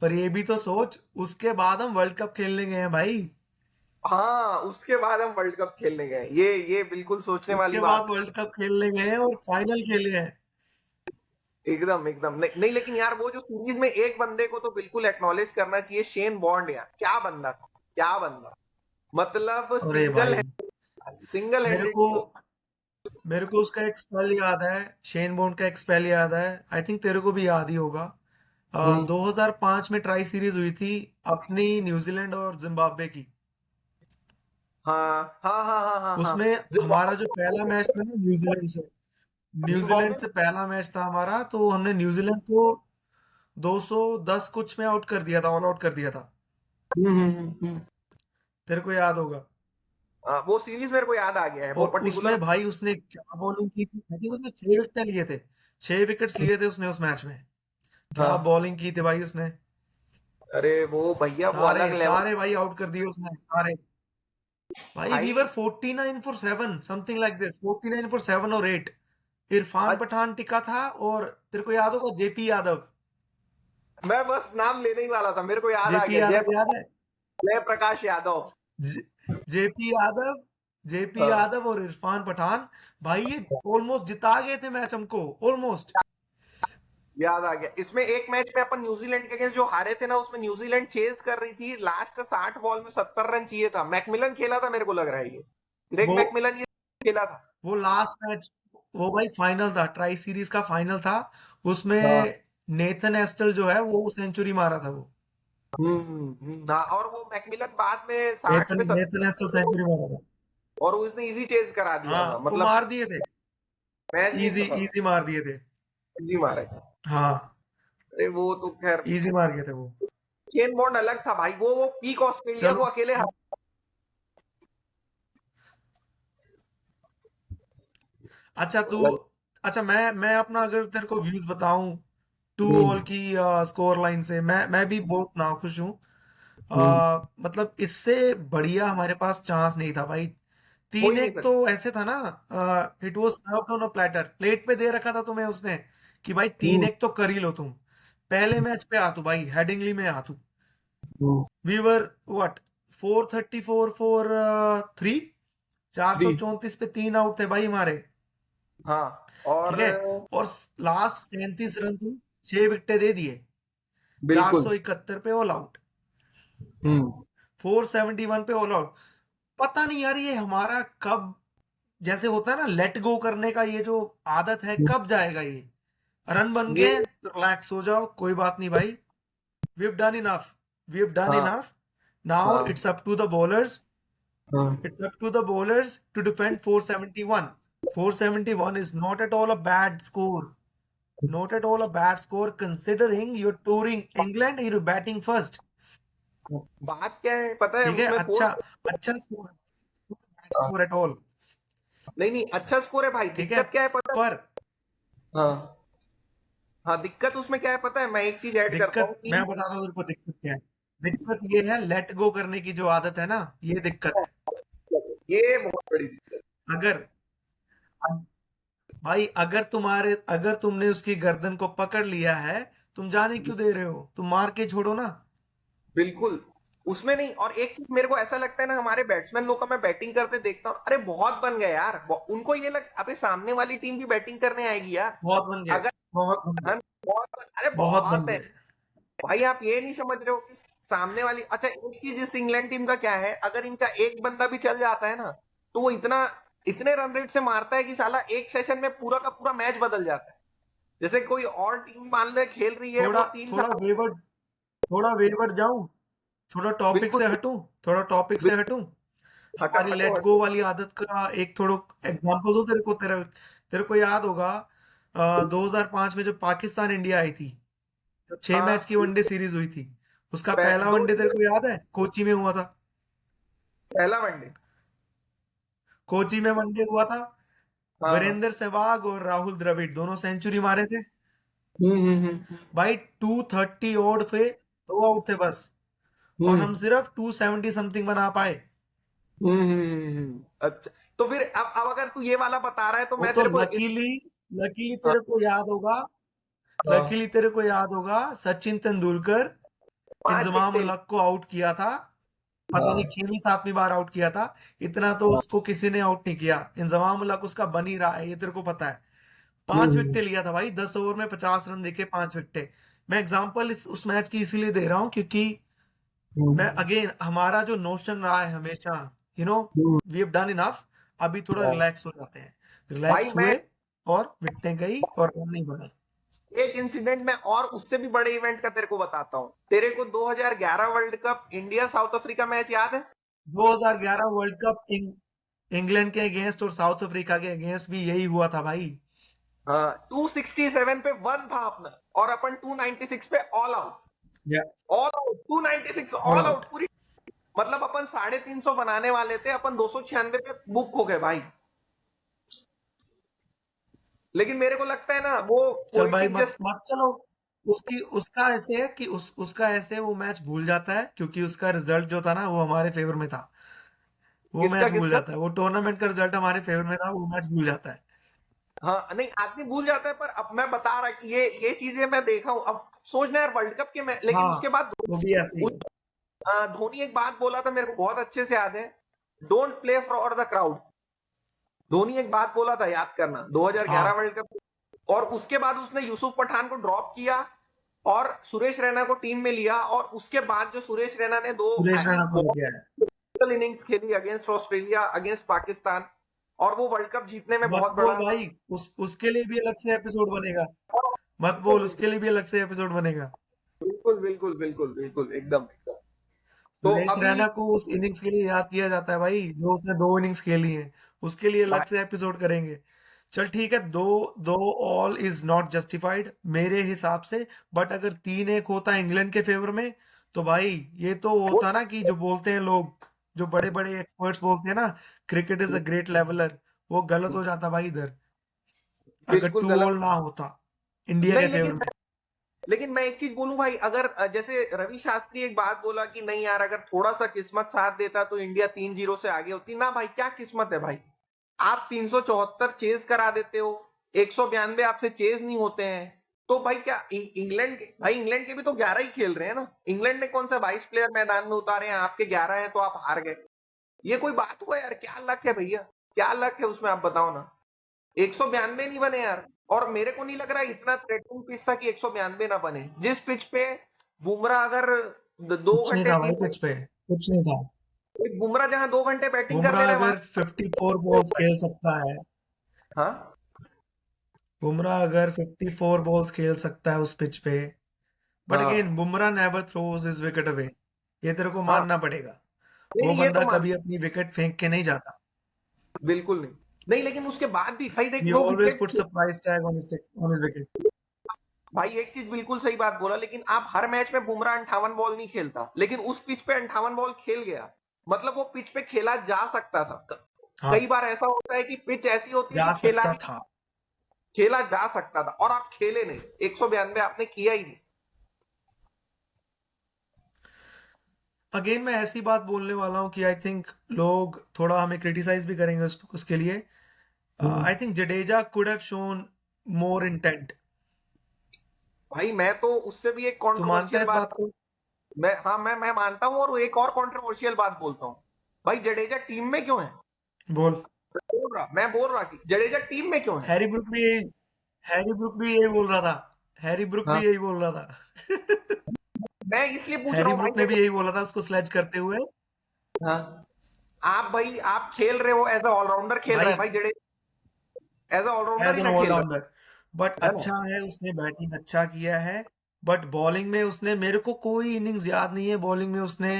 A: पर ये भी तो सोच, उसके बाद हम वर्ल्ड कप खेलने गए हैं भाई।
B: हाँ उसके बाद हम वर्ल्ड कप खेलने गए, ये बिल्कुल सोचने वाली
A: उसके
B: बात
A: बाद वर्ल्ड कप खेलने गए हैं और फाइनल खेले हैं।
B: है। एकदम एकदम नहीं, नहीं, लेकिन यार वो जो सीरीज में एक बंदे को तो बिल्कुल एक्नॉलेज करना चाहिए, शेन बॉन्ड यार, क्या बंदा था, क्या बंदा, मतलब
A: अरे भाई,
B: सिंगल
A: मेरे
B: हैंडेड।
A: को मेरे को उसका एक स्पेल याद है, शेन बॉन्ड का एक स्पेल याद है। आई थिंक तेरे को भी याद ही होगा। 2005 में ट्राई सीरीज हुई थी अपनी, न्यूजीलैंड और जिम्बाब्वे की।
B: हाँ हाँ हाँ हाँ हाँ हाँ।
A: उसमें हमारा जो पहला मैच था ना न्यूजीलैंड से,
B: जिम्बाब्वे।
A: पहला मैच था हमारा, तो हमने न्यूजीलैंड को 210 कुछ में आउट कर दिया था, ऑल आउट कर दिया था। तेरे को याद होगा।
B: वो सीरीज मेरे को याद आ गया है, वो
A: और
B: पर्टिकुलर।
A: उसमें भाई उसने क्या बॉलिंग की थी, आई थिंक उसने 6 विकेट लिए थे। 6 विकेट्स लिए थे उसने उस मैच में। क्या
B: हाँ,
A: बॉलिंग की थी भाई उसने।
B: अरे वो भैया वो
A: सारे
B: अलग लेवल।
A: सारे भाई आउट कर दिए उसने, सारे। भाई वी वर
B: भाई
A: 49 for 7 something like this, 49 for 7 और 8। इरफान पठान टिका था, और तेरे को याद होगा जेपी यादव।
B: मैं बस नाम लेने ही वाला था, मेरे को याद आ
A: जेपी
B: गया,
A: यादव याद है।
B: जय प्रकाश यादव।
A: जेपी यादव, जेपी
B: हाँ,
A: यादव और इरफान पठान। भाई ये ऑलमोस्ट जिता गए थे मैच हमको, ऑलमोस्ट।
B: याद आ गया। इसमें एक मैच में अपन न्यूजीलैंड के अगेंस्ट जो हारे थे ना, उसमें न्यूजीलैंड चेज कर रही थी, लास्ट 60 बॉल में 70 रन चाहिए था, मैकमिलन खेला था मेरे को लग रहा है, ये ग्रेग
A: वो
B: मैकमिलन ये खेला था।
A: वो लास्ट मैच, वो भाई फाइनल था, ट्राई सीरीज का फाइनल था। उसमें
B: हाँ।
A: नेथन एस्टल जो है वो सेंचुरी मारा था वो।
B: हाँ, और वो मैकमिलन बाद में 60
A: नेथन
B: पे 70
A: नेथन एस्टल सेंचुरी मारा था।
B: और उसने इजी चेज करा दिया था,
A: हाँ, वो
B: मतलब
A: मार दिए थे।
B: मैच भी
A: इजी
B: खत्म।
A: इजी मार दिए थे।
B: इजी मारे।
A: हाँ,
B: अरे वो तो खैर,
A: इजी मार गए थे वो।
B: चेन बॉन्ड अलग था भाई, वो पीक ऑस्ट्रेलिया को
A: चलो।
B: अकेले
A: अच्छा तू, अच्छा मैं अपना अगर तेरे को व्यूज बताऊं, टू ऑल
B: हम्म,
A: की स्कोर लाइन से, मैं भी बहुत नाखुश हूँ।
B: हम्म,
A: मतलब इससे बढ़िया हमारे पास चांस नहीं था भाई।
B: हो
A: तीन
B: ही नहीं
A: एक तो
B: सकता।
A: ऐसे था ना, it was served on a platter, plate पे दे रखा था तुम्हें उसने, कि भाई तीन
B: हम्म,
A: एक तो कर ही लो तुम। पहले मैच पे आ तू भाई, हेडिंगली में आ तू।
B: हम्म,
A: वी वर व्हाट, 434 फॉर 3, चार
B: जी,
A: सौ चौंतीस पे 3 आउट थे भाई हमारे।
B: हाँ,
A: ठीक
B: और
A: है। और लास्ट 37 रन तू, 6 विकेटें दे दिए। चार
B: बिल्कुल।
A: सौ इकहत्तर पे ऑल आउट,
B: हम्म,
A: 471 पे ऑल आउट। पता नहीं यार ये हमारा कब, जैसे होता है ना लेट गो करने का, ये जो आदत है कब जाएगा ये। रन बन
B: ये,
A: गए, रिलैक्स हो जाओ, कोई बात नहीं भाई। We have done enough, we have done
B: हाँ,
A: इनफ। नाउ
B: हाँ,
A: it's up to the bowlers,
B: हाँ,
A: it's up to the bowlers to defend 471. 471 is not at all a bad score. Not at all a bad score considering you're touring England and you're batting first.
B: बात क्या है पता है
A: ठीक है,
B: उसमें
A: अच्छा,
B: फोर।
A: अच्छा स्कोर, स्कोर एट ऑल।
B: नहीं नहीं, अच्छा स्कोर है भाई,
A: ठीक है,
B: दिक्कत क्या है पता है।
A: पर
B: हाँ, हाँ, दिक्कत उसमें क्या है पता है, मैं एक चीज ऐड करता हूँ
A: दिक्कत मैं
B: कि
A: बताता हूँ तेरे को दिक्कत क्या है। दिक्कत ये है लेट गो करने की जो आदत है ना, ये दिक्कत है।
B: ये बहुत बड़ी दिक्कत।
A: अगर भाई, अगर तुमने उसकी गर्दन को पकड़ लिया है, तुम जाने क्यों दे रहे हो, तुम मार के छोड़ो ना।
B: बिल्कुल, उसमें नहीं। और एक चीज मेरे को ऐसा लगता है ना, हमारे बैट्समैन लोग का मैं बैटिंग करते देखता हूँ, अरे बहुत बन गए यार, उनको ये लग अबे सामने वाली टीम भी बैटिंग करने आएगी यार।
A: बहुत बन गए,
B: अगर
A: बहुत बन गए,
B: हम अरे
A: बहुत बन
B: बहुत है
A: गए।
B: भाई, आप ये नहीं समझ रहे हो कि सामने वाली, अच्छा एक चीज इस इंग्लैंड टीम का क्या है, अगर इनका एक बंदा भी चल जाता है ना, तो वो इतना इतने रन रेट से मारता है कि साला एक सेशन में पूरा का पूरा मैच बदल जाता है। जैसे कोई और टीम मान ले खेल रही है,
A: थोड़ा
B: वो तीन
A: थोड़ा
B: साल
A: वेवर्ड, थोड़ा वेवर्ड जाऊं, थोड़ा टॉपिक
B: बिल्कुल,
A: से हटूं, थोड़ा टॉपिक से हटूं।
B: हटा
A: हमारी
B: हटो
A: लेट गो
B: हटो।
A: वाली आदत का एक थोड़ा एग्जांपल दो तेरे को। तेरे को याद होगा 2005 में जब पाकिस्तान इंडिया आई थी, जब 6 मैच
B: हाँ,
A: की वनडे सीरीज हुई थी, उसका पहला
B: दो
A: वनडे तेरे को याद है, कोची में हुआ था।
B: पहला वनडे।
A: कोची में वनडे हुआ था।
B: हाँ, हाँ,
A: वीरेंद्र सहवाग और राहुल द्रविड़ दोनों सेंचुरी मारे थे।
B: हम्म,
A: भाई 230 ओवर पे 2 आउट थे बस, और हम
B: हम्म,
A: सिर्फ 270 समथिंग बना पाए।
B: अच्छा, तो फिर अब अगर तू ये वाला बता रहा है तो
A: वो
B: मैं
A: तो
B: तेरे को
A: लकीली, लकीली
B: हाँ,
A: तेरे को याद होगा,
B: हाँ,
A: लकीली तेरे को याद होगा, सचिन तेंदुलकर
B: 5 विकेट
A: इंजमाम
B: ले।
A: उल हक को आउट किया था। पता नहीं
B: हाँ,
A: 6वीं 7वीं बार आउट किया था। इतना तो
B: हाँ,
A: उसको किसी ने आउट नहीं किया, इंजमाम उल हक उसका बन ही रहा है, ये तेरे को पता है। पांच
B: हम्म,
A: विकेटें लिया था भाई, 10 ओवर में 50 रन देके 5 विकेटें। मैं एग्जांपल उस मैच की इसीलिए दे रहा हूँ क्योंकि मैं
B: हम्म,
A: अगेन, हमारा जो नोशन रहा है हमेशा, you know,
B: hmm,
A: we have done enough. अभी थोड़ा
B: हाँ।
A: रिलैक्स हो जाते हैं।
B: भाई
A: रिलैक्स
B: मैं
A: हुए, और विकेटें गई और रन नहीं बने।
B: एक इंसिडेंट में और उससे भी बड़े इवेंट का तेरे को बताता हूँ। तेरे को 2011 world cup India south Africa match याद है?
A: 2011 वर्ल्ड कप इंग्लैंड के अगेंस्ट और साउथ अफ्रीका के अगेंस्ट भी यही हुआ था भाई।
B: हाँ 267 पे वन था अपना, और अपन 296 पे ऑल आउट।
A: या
B: all out 296
A: all
B: all
A: out.
B: Out पूरी। मतलब अपन 350 बनाने वाले थे, अपन 296 पे बुक हो गए भाई। लेकिन मेरे को लगता है ना वो
A: चल भाई,
B: पोइटिक
A: मत
B: जस्ट।
A: मत चलो। उसकी उसका ऐसे है कि उसका ऐसे वो मैच भूल जाता है, क्योंकि उसका रिजल्ट जो था ना वो हमारे फेवर में था। वो
B: किसका
A: मैच भूल
B: किसका?
A: जाता है, वो टूर्नामेंट का रिजल्ट हमारे फेवर में था, वो मैच भूल जाता है।
B: हाँ नहीं, आदमी भूल जाता है, पर अब मैं बता रहा कि ये चीजें मैं देखा हूं। अब सोचना यार, वर्ल्ड कप के मैं, लेकिन
A: हाँ,
B: उसके बाद
A: वो भी ऐसे ही है।
B: धोनी एक बात बोला था, मेरे को बहुत अच्छे से याद है। Don't play for the crowd. Dhoni एक बात बोला था, याद करना, 2011
A: हाँ,
B: वर्ल्ड कप। और उसके बाद उसने यूसुफ पठान को ड्रॉप किया और सुरेश रैना को टीम में लिया। और उसके बाद जो सुरेश रैना ने दो
A: सुरेश रैना को लेके आया।
B: बहुत इनिंग्स खेली अगेंस्ट ऑस्ट्रेलिया, अगेंस्ट पाकिस्तान, और वो वर्ल्ड कप जीतने में
A: मत
B: बहुत
A: बोल
B: बड़ा।
A: भाई, उसके लिए भी अलग से एपिसोड बनेगा। मत
B: बिल्कुल
A: बोल, उसके लिए भी अलग से एपिसोड बनेगा।
B: बिल्कुल बिल्कुल बिल्कुल बिल्कुल एकदम एकदम। तो
A: सुरेश
B: अभी
A: रैना को उस इनिंग्स के लिए याद किया जाता है भाई, जो उसने 2 इनिंग्स खेली हैं। उसके लिए अलग
B: भाई
A: से एपिसोड करेंगे। चल ठीक है, दो दो ऑल इज नॉट जस्टिफाइड मेरे हिसाब से। बट अगर 3-1 होता इंग्लैंड के फेवर में, तो भाई ये तो
B: वो
A: होता ना कि जो बोलते हैं लोग, जो बड़े बड़े एक्सपर्ट्स बोलते हैं ना, cricket is a great leveller, वो गलत हो जाता भाई इधर। अगर
B: बिल्कुल
A: 2 ऑल
B: गलत।
A: ना होता इंडिया के
B: नहीं
A: फेवर
B: लेकिन
A: में।
B: लेकिन मैं एक चीज बोलूं भाई, अगर जैसे रवि शास्त्री एक बात बोला कि नहीं यार, अगर थोड़ा सा किस्मत साथ देता तो इंडिया 3-0 से आगे होती ना। भाई क्या किस्मत है भाई? आप 374 चेज करा देते हो, 192 आपसे चेज नहीं होते हैं। तो भाई क्या इंग्लैंड के, भाई इंग्लैंड के भी तो 11 ही खेल रहे हैं ना। इंग्लैंड ने कौन सा 22 प्लेयर मैदान में उतारे हैं, आपके 11 हैं तो आप हार गए। ये कोई बात हुआ यार? क्या लक है भैया? क्या लक है उसमें, आप बताओ ना। 192 नहीं बने यार। और मेरे को नहीं लग रहा इतना थ्रेटनिंग पिच था कि 192 ना बने, जिस पिच पे बुमराह अगर दो
A: कुछ नहीं
B: घंटे
A: था
B: टीम
A: भाई
B: में,
A: पिच पे, कुछ नहीं था।
B: बुमराह जहां 2 घंटे बैटिंग कर दे
A: बुमराह
B: रहे हैं
A: अगर
B: वहां।
A: 54 बॉल्स खेल सकता है,
B: हाँ
A: बुमराह अगर 54 बॉल्स खेल सकता है उस पिच पे, बट अगेन
B: हाँ
A: Bumrah never throws his wicket away. ये तेरे को
B: हाँ।
A: मानना पड़ेगा। वो
B: नहीं ये तो
A: बंदा
B: मान,
A: कभी अपनी विकेट फेंक के नहीं जाता।
B: बिल्कुल नहीं। नहीं लेकिन उसके बाद भी भाई देख
A: ही
B: वो
A: always
B: wicket.
A: Puts a price tag on his wicket.
B: भाई एक चीज बिल्कुल सही बात बोला, लेकिन आप हर मैच में बुमराह 58 बॉल नहीं खेलता, लेकिन उस पिच पे 58 बॉल खेल गया। मतलब वो पिच पे खेला जा सकता था।
A: हाँ,
B: कई बार ऐसा होता है कि पिच ऐसी होती है कि
A: जा सकता था।
B: खेला जा सकता था, और आप खेले नहीं। 192 आपने किया ही नहीं।
A: अगेन मैं ऐसी बात बोलने वाला हूँ कि आई थिंक लोग थोड़ा हमें क्रिटिसाइज भी करेंगे उसके लिए।
B: Hmm.
A: I think Jadeja could have shown more intent.
B: भाई मैं तो उससे भी एक
A: तू मानता
B: कंट्रोवर्शियल
A: है इस
B: बात,
A: बात को?
B: मैं हाँ मैं मानता हूं, और एक और कंट्रोवर्शियल बात बोलता हूं। भाई जडेजा टीम में क्यों है?
A: बोल।
B: मैं बोल रहा कि जडेजा टीम में क्यों है?
A: हैरी ब्रुक भी यही हैरी ब्रुक भी यही बोल रहा था। हैरी ब्रुक
B: हाँ
A: भी यही बोल रहा था।
B: मैं इसलिए पूछ रहा
A: हैरी
B: हूँ भाई,
A: ब्रुक ने भी
B: देखो।
A: यही बोला था उसको स्लेज करते हुए।
B: हाँ आप भाई, आप खेल रहे हो एज ए ऑलराउंडर, खेल रहा है
A: भाई,
B: भाई Jadeja, as a all rounder
A: as
B: he
A: an
B: ना खेल रहा
A: ऑलराउंडर। बट
B: है ना।
A: अच्छा है, उसने बैटिंग अच्छा किया है। बट बॉलिंग में उसने, मेरे को कोई इनिंग्स याद नहीं है बॉलिंग में उसने,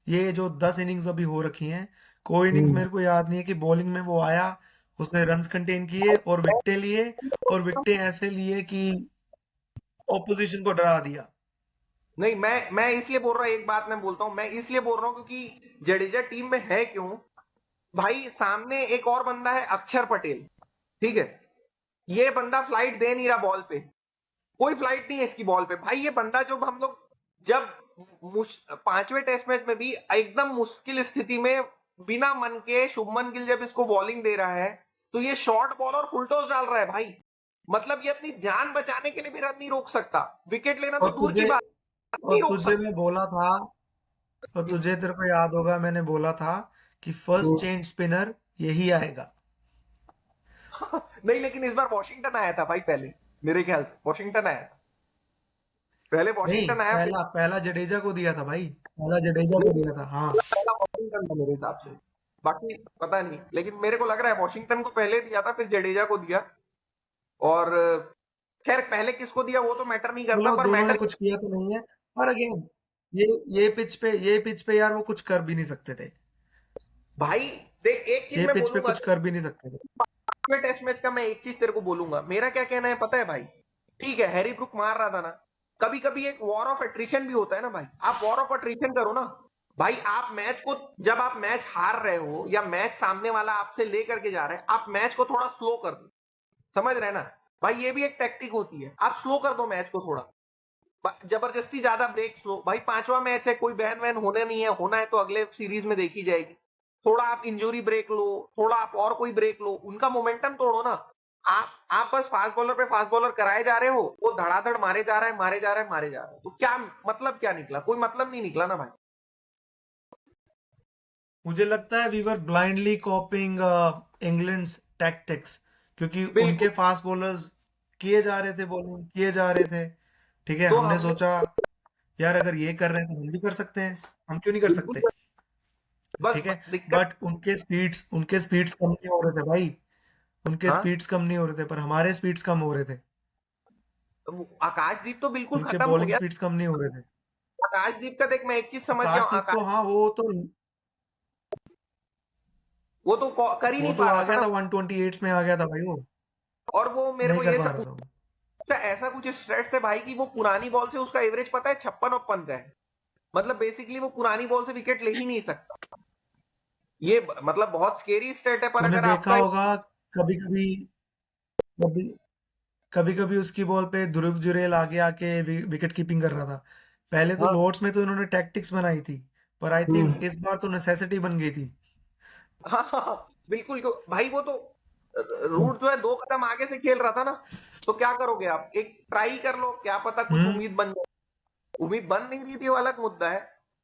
A: ये जो 10 इनिंग्स अभी हो रखी हैं, कोई इनिंग्स
B: हम्म।
A: मेरे को याद नहीं है कि बॉलिंग में वो आया, उसने रन्स कंटेन किए और विकेटें लिए। और विकेटें ऐसे लिए कि ऑपोजिशन को डरा दिया।
B: नहीं मैं इसलिए बोल रहा हूँ, एक बात मैं बोलता हूँ, मैं इसलिए बोल रहा हूँ क्योंकि जडेजा टीम में है क्यों? भाई सामने एक और बंदा है, अक्षर पटेल। ठीक है, ये बंदा फ्लाइट दे नहीं रहा बॉल पे। कोई फ्लाइट नहीं है इसकी बॉल पे। भाई ये बंदा, जो हम लोग जब 5वें टेस्ट मैच में भी एकदम मुश्किल स्थिति में, बिना मन के शुभमन गिल जब इसको बॉलिंग दे रहा है, तो ये शॉर्ट बॉल और फुल टॉस डाल रहा है भाई। मतलब ये अपनी जान बचाने के लिए भी रन नहीं रोक सकता, विकेट लेना तो
A: और
B: दूर की
A: तुझे
B: बात, नहीं
A: और
B: रोक
A: तुझे
B: सकता।
A: मैं बोला था, और तुझे तेरे को याद होगा मैंने बोला था कि फर्स्ट चेंज स्पिनर यही आएगा।
B: नहीं लेकिन इस बार वॉशिंगटन आया था भाई, पहले मेरे ख्याल से वॉशिंगटन आया था, पहले
A: नहीं,
B: वॉशिंगटन आया, फिर
A: पहला पहला जडेजा को दिया था भाई, पहला जडेजा को दिया था, हाँ।
B: पहला वॉशिंगटन था मेरे हिसाब से। बाकी पता नहीं, लेकिन मेरे को लग रहा है वॉशिंगटन को पहले दिया था, फिर जडेजा को दिया। और खैर पहले किसको दिया वो तो मैटर नहीं करता,
A: चलो,
B: पर
A: दोनों ने
B: मैटर,
A: कुछ किया तो नहीं है। पर अगेन, ये पिच पे यार वो कुछ कर भी नहीं सकते थे।
B: भाई देख एक चीज
A: ये
B: मैं
A: पिच पे
B: बोलूंगा,
A: कुछ कर भी नहीं सकते थे।
B: टेस्ट मैच का मैं एक चीज तेरे को बोलूंगा, मेरा क्या कहना है पता है भाई? ठीक है, हैरी ब्रूक मार रहा था ना, कभी कभी एक वॉर ऑफ एट्रिशन भी होता है ना भाई, आप वॉर ऑफ एट्रिशन करो ना भाई। आप मैच को, जब आप मैच हार रहे हो या मैच सामने वाला आपसे लेकर के जा रहा है, आप मैच को थोड़ा स्लो कर दो, समझ रहे हैं ना भाई? ये भी एक टेक्निक होती है, आप स्लो कर दो मैच को थोड़ा, जबरदस्ती ज्यादा ब्रेक स्लो भाई, पांचवा मैच है, कोई बहन वहन होने नहीं है, होना है तो अगले सीरीज में देखी जाएगी। थोड़ा आप इंजरी ब्रेक लो, थोड़ा आप और कोई ब्रेक लो, उनका मोमेंटम तोड़ो ना। आप बस फास्ट बॉलर पे फास्ट बॉलर कराए जा रहे हो, वो धड़ाधड़ मारे जा रहा है, मारे जा रहा है, मारे जा रहा है, तो क्या मतलब, क्या निकला? कोई मतलब नहीं निकला ना भाई।
A: मुझे लगता है we were blindly copying England's tactics, क्योंकि
B: बिल्कुल।
A: उनके फास्ट बॉलर्स किए जा रहे थे, बॉलिंग किए जा रहे थे। ठीक है,
B: तो
A: हमने
B: हमने
A: सोचा यार अगर ये कर रहे हैं तो हम भी कर सकते हैं, हम क्यों नहीं कर
B: बिल्कुल
A: सकते।
B: बस
A: ठीक है,
B: दिक्कत।
A: बट उनके स्पीड्स कम नहीं हो रहे थे भाई। उनके
B: हाँ,
A: स्पीड्स कम नहीं हो रहे थे, पर हमारे स्पीड्स कम हो रहे थे।
B: आकाशदीप तो बिल्कुल
A: उनके
B: खत्म हो
A: बॉलिंग
B: गया।
A: स्पीड्स कम नहीं हो रहे थे।
B: आकाशदीप का देख, मैं एक चीज समझ गया हूँ,
A: आकाशदीप तो
B: आकाश
A: हाँ,
B: वो तो कर ही
A: वो
B: नहीं
A: तो
B: पा
A: आ
B: रहा था
A: गया
B: ना।
A: था 128 में, आ गया था भाई वो।
B: और वो मेरे
A: नहीं
B: को
A: कर
B: ये
A: पा
B: सब
A: रहा था वो।
B: पूछा, ऐसा कुछ स्ट्रेट्स है भाई कि वो पुरानी बॉल से उसका एवरेज पता है 56 का है। मतलब बेसिकली वो पुरानी बॉल से विकेट ले ही नहीं सकता। ये मतलब बहुत स्केरी स्टेट है, पर
A: तूने
B: अगर
A: देखा
B: आपका
A: होगा, कभी कभी कभी कभी कभी उसकी बॉल पे ध्रुव जुरैल आगे आके विकेट कीपिंग कर रहा था। पहले तो
B: हाँ,
A: लॉर्ड्स में तो इन्होंने टैक्टिक्स बनाई थी, पर आई थिंक
B: हम्म,
A: इस बार तो नेसेसिटी बन गई थी।
B: हाँ, हाँ, हाँ, बिल्कुल भाई वो तो रूट जो है 2 कदम आगे से खेल रहा था ना। तो क्या करोगे आप? एक ट्राई कर लो, क्या पता कुछ
A: हम्म।
B: उम्मीद बन जाए। उम्मीद बन नहीं रही थी, वो अलग मुद्दा है,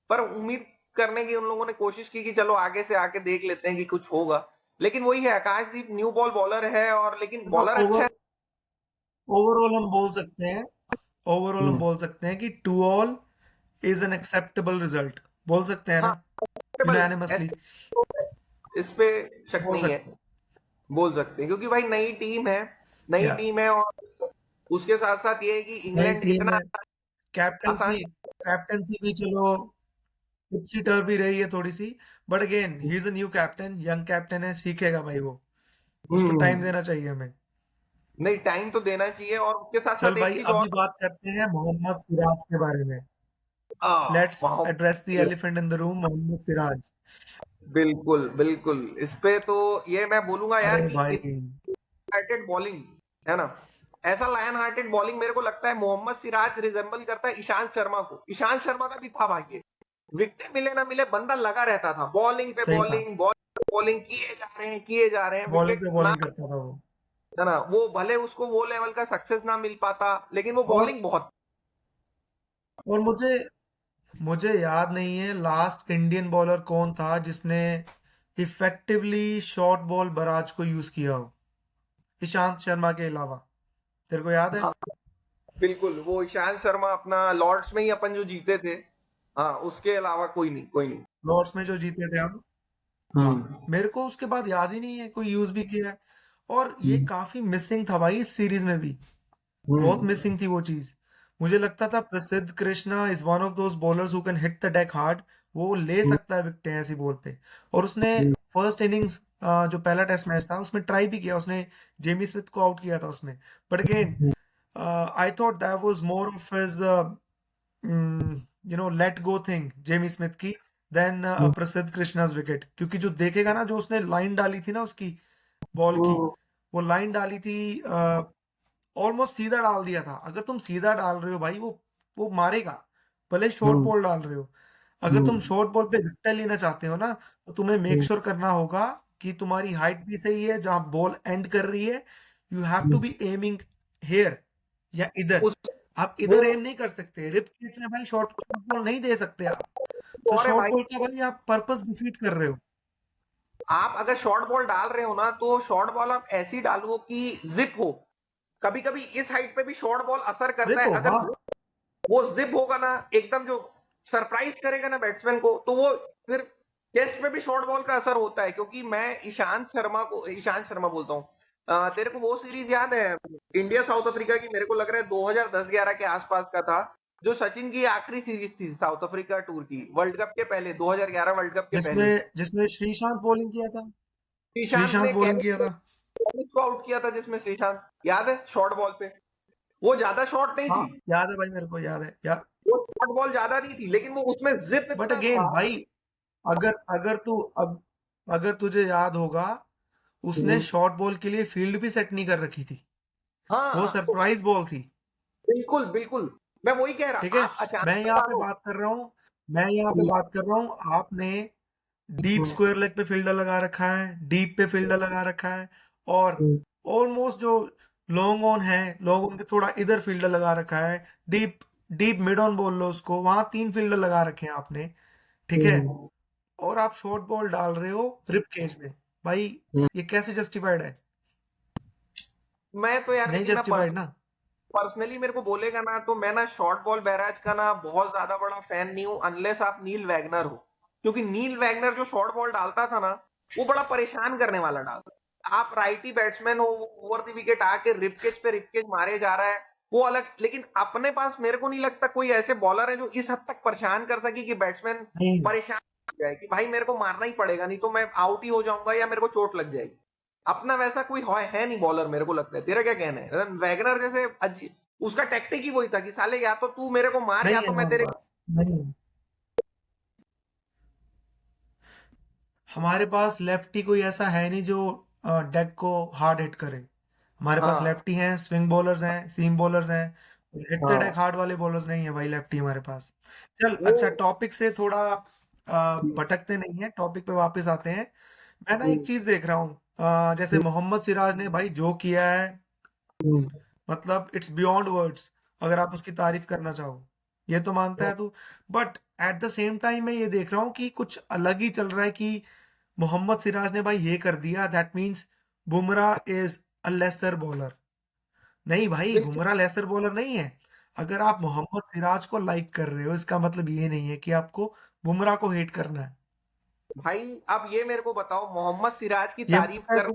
B: पर उम्मीद करने की उन लोगों ने कोशिश की कि चलो आगे से आके देख लेते हैं कि कुछ होगा। लेकिन वही है, आकाशदीप न्यू बॉल बॉलर है, और लेकिन
A: मतलब
B: बॉलर अच्छा है।
A: ओवरऑल हम बोल सकते हैं, ओवरऑल हम
B: हम्म,
A: बोल सकते हैं कि 2 all is an acceptable result, बोल सकते हैं
B: हाँ,
A: ना,
B: टेबल
A: यूनानिमसली।
B: ऐसे इस पे शक
A: बोल
B: नहीं है।
A: सकते
B: बोल सकते हैं क्योंकि भाई नई टीम है,
A: हैं
B: नई
A: या
B: टीम है, और उसके साथ साथ ये है कि
A: नई
B: इंग्लैंड
A: टीम
B: इतना
A: है। कैप्टनसी
B: आसान।
A: कैप्टनसी भी चलो टिप्सी टर्व भी रही है थोड़ी सी, but again he is a new captain, young captain है, सीखेगा भाई वो। उसको टाइम
B: हम्म,
A: देना चाहिए हमें।
B: नहीं टाइम तो देना चाहिए, और उसके साथ
A: चल
B: साथ एक
A: भाई,
B: चीज और।
A: अभी बात करते हैं मोहम्मद सिराज के बारे में।
B: आ,
A: लेट्स
B: वहाँ
A: address the elephant in the room, Mohammed Siraj.
B: बिल्कुल बिल्कुल, इस पे तो ये मैं बोलूंगा यार
A: अरे
B: कि
A: भाई,
B: हार्टेड बॉलिंग है ना, ऐसा लायन हार्टेड बॉलिंग मेरे को लगता है मोहम्मद सिराज रिजेंबल करता है ईशांत शर्मा को। ईशांत शर्मा का भी था भाग्य, विकेट मिले ना मिले बंदा लगा रहता था, बॉलिंग पे
A: सही कहा,
B: बॉलिंग, बॉलिंग पे बॉलिंग, किए जा रहे हैं, किए जा रहे हैं,
A: बॉलिंग पे
B: विकेट ना,
A: बॉलिंग करता था वो।
B: है ना, वो भले उसको वो लेवल का सक्सेस ना मिल पाता, लेकिन वो
A: और
B: बॉलिंग बहुत।
A: और मुझे मुझे याद नहीं है लास्ट इंडियन बॉलर कौन था जिसने इफेक्टिवली शॉर्ट बॉल बराज को यूज किया हो, ईशांत शर्मा के अलावा। तेरे को याद है?
B: हाँ, बिल्कुल, वो ईशांत शर्मा अपना लॉर्ड्स में ही अपन जो जीते थे, हाँ, उसके अलावा कोई नहीं, कोई नहीं।
A: लॉर्ड्स में जो जीते थे हम। हाँ,
B: हम्म,
A: मेरे को उसके बाद याद ही नहीं है कोई यूज भी किया है। और ये
B: हम्म,
A: काफी मिसिंग था भाई इस सीरीज में भी, बहुत
B: हम्म,
A: मिसिंग थी वो चीज। मुझे लगता था प्रसिद्ध Krishna is one of those bowlers who can hit the deck hard, वो ले सकता है विकेट ऐसी बॉल पे। और उसने
B: हम्म,
A: फर्स्ट इनिंग्स, जो पहला टेस्ट मैच था उसमें ट्राई भी किया, उसने जेमी स्मिथ को आउट किया था उसमें। But again
B: hmm,
A: I thought that was more of his let go thing, Jamie Smith की, देन
B: हम्म,
A: प्रसिद्ध कृष्णाज विकेट। क्योंकि जो देखेगा ना, जो उसने लाइन डाली थी ना उसकी बॉल की,
B: हम्म,
A: वो लाइन डाली थी, ऑलमोस्ट सीधा डाल दिया था। अगर तुम सीधा डाल रहे हो भाई, वो मारेगा, भले शॉर्ट
B: हम्म,
A: बॉल डाल रहे हो। अगर तुम
B: हम्म,
A: शॉर्ट बॉल पे विकेट लेना चाहते हो ना, तो तुम्हें मेक
B: हम्म,
A: श्योर करना होगा कि तुम्हारी हाइट भी सही है, जहां बॉल एंड कर रही है you have to
B: hmm.
A: Be aiming here या इधर।
B: उस
A: आप
B: वो
A: इधर एम नहीं कर सकते, रिप कैच में भाई शॉर्ट शॉर्ट बॉल नहीं दे सकते आप। तो
B: और है
A: शॉर्ट
B: भाई,
A: बॉल का भाई आप पर्पस डिफीट कर रहे हो।
B: आप अगर शॉर्ट बॉल डाल रहे हो ना, तो शॉर्ट बॉल आप ऐसी डालो कि जिप हो। कभी कभी इस हाइट पे भी शॉर्ट बॉल असर करता
A: जिप
B: है,
A: हो,
B: अगर
A: हाँ।
B: वो जिप होगा ना एकदम, जो सरप्राइज करेगा ना बैट्समैन को, तो वो फिर टेस्ट में भी शॉर्ट बॉल का असर होता है। क्योंकि मैं ईशांत शर्मा बोलता हूँ, तेरे को वो सीरीज याद है इंडिया साउथ अफ्रीका की? मेरे को लग रहा है 2010-11 के आसपास का था, जो सचिन की आखिरी सीरीज थी साउथ अफ्रीका टूर की, वर्ल्ड कप के पहले, 2011 वर्ल्ड कप के पहले।
A: जिसमें जिसमें श्रीशांत बॉलिंग किया था,
B: ईशांत
A: श्रीशांत
B: ने
A: बॉलिंग किया था।
B: को आउट किया था जिसमें श्रीशांत, याद है, शॉर्ट बॉल पे। वो ज्यादा शॉर्ट नहीं
A: हाँ
B: थी,
A: याद है भाई, मेरे को याद है यार।
B: वो शॉर्ट बॉल ज्यादा नहीं थी, लेकिन वो उसमें जिप
A: बट
B: इतना
A: अगेन
B: था।
A: भाई, अगर अगर तू अब अगर तुझे याद होगा, उसने
B: हम्म,
A: शॉर्ट बॉल के लिए फील्ड भी सेट नहीं कर रखी थी। वो
B: हाँ तो
A: सरप्राइज बॉल थी।
B: बिल्कुल बिल्कुल, मैं वही कह
A: ठीक
B: रहा,
A: है,
B: आप अचानक
A: मैं
B: से
A: यहाँ पे
B: डालो।
A: बात कर रहा हूँ मैं यहाँ पे बात कर रहा हूँ आपने डीप
B: हम्म,
A: स्क्वायर लेग पे फील्डर लगा रखा है, डीप पे फील्डर लगा रखा है, और
B: हम्म,
A: ऑलमोस्ट जो लॉन्ग ऑन है, लॉन्ग ऑन के थोड़ा इधर फील्डर लगा रखा है, डीप डीप मिड ऑन बोल लो उसको, वहां 3 फील्डर लगा रखे हैं आपने। ठीक है,
B: हम्म,
A: और आप शॉर्ट बॉल डाल रहे हो रिप केज में। भाई
B: हम्म।
A: ये कैसे जस्टिफाइड है?
B: मैं तो यार,
A: नहीं
B: लेकिन ना
A: जस्टिफाइड ना।
B: पर्सनली मेरे को बोलेगा ना, तो मैं ना शॉर्ट बॉल बैराज का ना बहुत ज्यादा बड़ा फैन नहीं हूं, अनलेस आप नील वैगनर हो। क्योंकि नील वैगनर जो शॉर्ट बॉल डालता था ना, वो बड़ा परेशान करने वाला डालता था। आप राइटी बैट्समैन हो, वो ओवर द विकेट आके रिपकेज पे रिपकेज मारे जा रहा है, वो अलग। लेकिन अपने पास मेरे को नहीं लगता कोई ऐसे बॉलर है जो इस हद तक परेशान कर सके कि बैट्समैन
A: नहीं
B: परेशान हो जाए कि भाई मेरे को मारना ही पड़ेगा, नहीं तो मैं आउट ही हो जाऊंगा या मेरे को चोट लग जाएगी। अपना वैसा कोई है नहीं बॉलर, मेरे को लगता है। तेरा क्या कहना है? वैगनर जैसे उसका टैक्टिक ही वही था कि साले या तो तू मेरे को मार, या
A: नहीं है
B: तो मैं
A: हमारे
B: तेरे।
A: पास, नहीं है। हमारे पास लेफ्टी कोई ऐसा है नहीं जो डेक को हार्ड हिट करे। हमारे पास
B: हाँ,
A: लेफ्टी हैं, स्विंग बॉलर्स हैं, सीम बॉलर्स हैं। हिट द डेक
B: हाँ,
A: हार्ड वाले बॉलर्स नहीं है भाई लेफ्टी हमारे पास। चल
B: वो।
A: अच्छा, टॉपिक से थोड़ा भटकते नहीं है, टॉपिक पे वापस आते हैं। मैं ना एक चीज देख रहा हूँ, जैसे मोहम्मद सिराज ने भाई जो किया है, मतलब इट्स बियॉन्ड वर्ड्स। अगर आप उसकी तारीफ करना चाहो, ये तो मानता है तू। But at the same time मैं ये देख रहा हूँ कि कुछ अलग ही चल रहा है कि मोहम्मद सिराज ने भाई ये कर दिया, that means Bumrah is a lesser bowler. नहीं भाई,
B: बिल्कुल
A: बुमराह लेसर बॉलर नहीं है। अगर आप मोहम्मद सिराज को लाइक कर रहे हो, इसका मतलब ये नहीं है कि आपको बुमराह को हेट करना है।
B: भाई, अब ये मेरे को बताओ, मोहम्मद सिराज की
A: ये
B: तारीफ
A: मानता है
B: कर।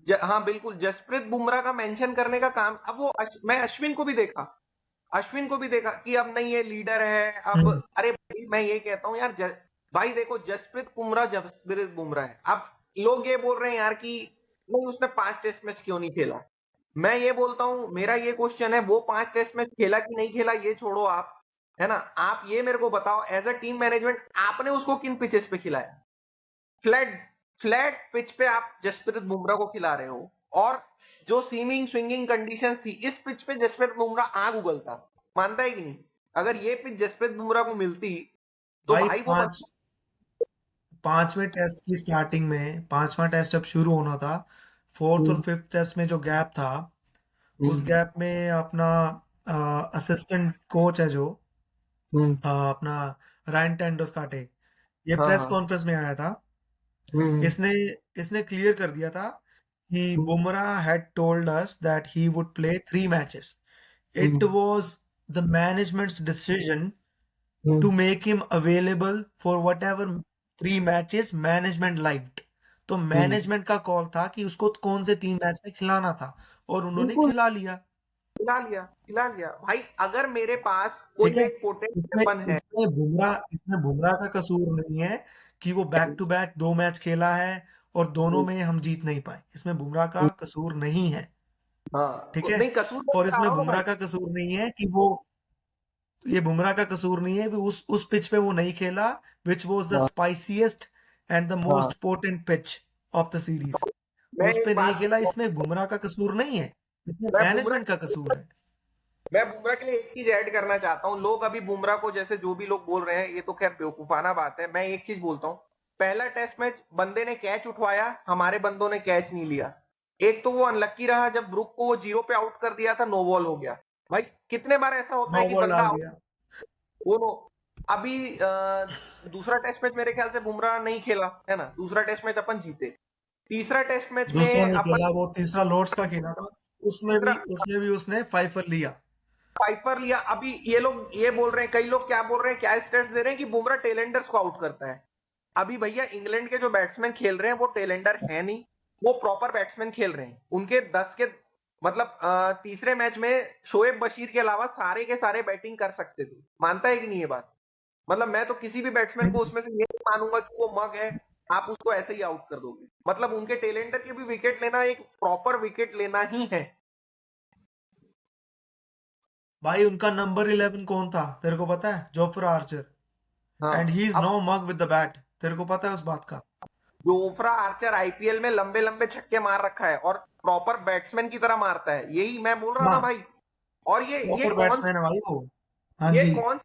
A: तू?
B: हाँ बिल्कुल, जसप्रीत बुमराह का मेंशन करने का काम। अब वो मैं अश्विन को भी देखा, अश्विन को भी देखा कि अब नहीं, ये लीडर है अब।
A: हम्म।
B: अरे भाई, मैं ये कहता हूँ यार, भाई देखो, जसप्रीत बुमराह है। अब लोग ये बोल रहे हैं यार कि नहीं, उसने 5 टेस्ट मैच क्यों नहीं खेला। मैं ये बोलता हूँ, मेरा ये क्वेश्चन है, वो 5 टेस्ट मैच खेला कि नहीं खेला ये छोड़ो आप, है ना। आप ये मेरे को बताओ, एज अ टीम मैनेजमेंट आपने उसको किन पिचेस पे खिलाया? फ्लैट फ्लैट पिच पे आप जसप्रीत बुमराह को खिला रहे हो, और जो सीमिंग स्विंगिंग कंडीशंस थी, इस पिच पे जसप्रीत बुमराह आग उगलता। मानता है कि नहीं? अगर ये पिच जसप्रीत बुमराह को मिलती, तो
A: भाई
B: भाई वो
A: पांच पांचवें टेस्ट की स्टार्टिंग में, पांचवा टेस्ट जब शुरू होना था, फोर्थ और
B: हम्म,
A: फिफ्थ टेस्ट में जो गैप था, उस
B: हम्म,
A: गैप में अपना असिस्टेंट कोच है जो,
B: हम्म,
A: अपना रायन टेंडुलस्काटे, ये
B: हाँ,
A: प्रेस
B: हाँ,
A: कॉन्फ्रेंस में आया था।
B: हम्म,
A: इसने इसने क्लियर कर दिया था कि Bumrah had told us that he would play 3 matches. It
B: hmm,
A: was the management's decision
B: hmm,
A: to make him available for whatever 3 matches management liked. तो
B: हम्म,
A: मैनेजमेंट का कॉल था कि उसको कौन से 3 मैच में खिलाना था, और उन्होंने
B: बिल्कुल।
A: खिला लिया।
B: खिला लिया भाई। अगर मेरे पास
A: ठीक
B: कोई
A: है,
B: एक पोटेंट
A: इसमें
B: वेपन है।
A: इसमें बुमराह का कसूर नहीं है कि वो बैक टू बैक 2 मैच खेला है और दोनों में हम जीत नहीं पाए। इसमें बुमराह का कसूर नहीं है।
B: हाँ,
A: ठीक है,
B: नहीं, कसूर मैं
A: और
B: बता
A: इसमें
B: रहा हूँ ना भाई।
A: बुमराह का कसूर नहीं है कि वो, ये बुमराह का कसूर नहीं है कि उस पिच पे वो नहीं खेला, विच वॉज द
B: हाँ,
A: स्पाइसीएस्ट एंड द
B: हाँ,
A: most potent pitch of the series.
B: मैं
A: उस
B: एक
A: पे नहीं
B: बात
A: खेला, इसमें बुमराह का कसूर नहीं है, इसमें
B: मैं बुमराह
A: मैनेजमेंट का कसूर है।
B: मैं बुमराह के लिए एक चीज ऐड करना चाहता हूँ। लोग अभी बुमराह को, जैसे जो भी लोग बोल रहे हैं, ये तो खैर बेवकूफाना बात है। मैं एक चीज बोलता हूँ, पहला टेस्ट मैच बंदे ने कैच उठवाया, हमारे बंदों ने कैच नहीं लिया। एक तो वो अनलक्की रहा, जब ब्रुक को वो 0 पे आउट कर दिया था, नो बॉल हो गया। भाई कितने बार ऐसा होता है
A: नो
B: कि
A: बॉल
B: बंदा
A: डाल
B: out,
A: दिया।
B: वो नो। अभी दूसरा टेस्ट मैच मेरे ख्याल से बुमराह नहीं खेला, है ना। दूसरा टेस्ट मैच अपन जीते। तीसरा टेस्ट मैच
A: दूसरा
B: में
A: नहीं
B: अपन,
A: खेला, वो तीसरा लॉर्ड्स का खेला था। उसमें
B: तीसरा
A: भी उसमें भी उसने फाइफर लिया।
B: पाइपर लिया। अभी ये लोग ये बोल रहे हैं, कई लोग क्या बोल रहे हैं, क्या स्टेट्स दे रहे हैं कि बुमराह टेलेंडर्स को आउट करता है। अभी भैया, इंग्लैंड के जो बैट्समैन खेल रहे हैं वो टेलेंडर है नहीं, वो प्रॉपर बैट्समैन खेल रहे हैं। उनके 10 के, मतलब तीसरे मैच में शोएब बशीर के अलावा सारे के सारे बैटिंग कर सकते थे। मानता है कि नहीं ये बात? मतलब मैं तो किसी भी बैट्समैन को
A: हम्म।
B: उसमें से ये नहीं मानूंगा कि वो मग है, आप उसको ऐसे ही आउट कर दोगे। मतलब उनके टेलेंडर के भी विकेट लेना एक प्रॉपर विकेट लेना ही है।
A: भाई उनका नंबर 11 कौन था तेरे को पता है? Jofra Archer. एंड
B: हाँ,
A: ही इज
B: अब
A: no mug with the bat, तेरे को पता है उस बात का?
B: जोफ्रा आर्चर आईपीएल में लंबे लंबे छक्के मार रखा है और प्रॉपर बैट्समैन की तरह मारता है, यही मैं बोल रहा हूँ ना
A: हाँ,
B: भाई। और ये
A: प्रॉपर
B: कौन
A: बैट्समैन है भाई वो। हाँ
B: ये
A: जी।
B: कौन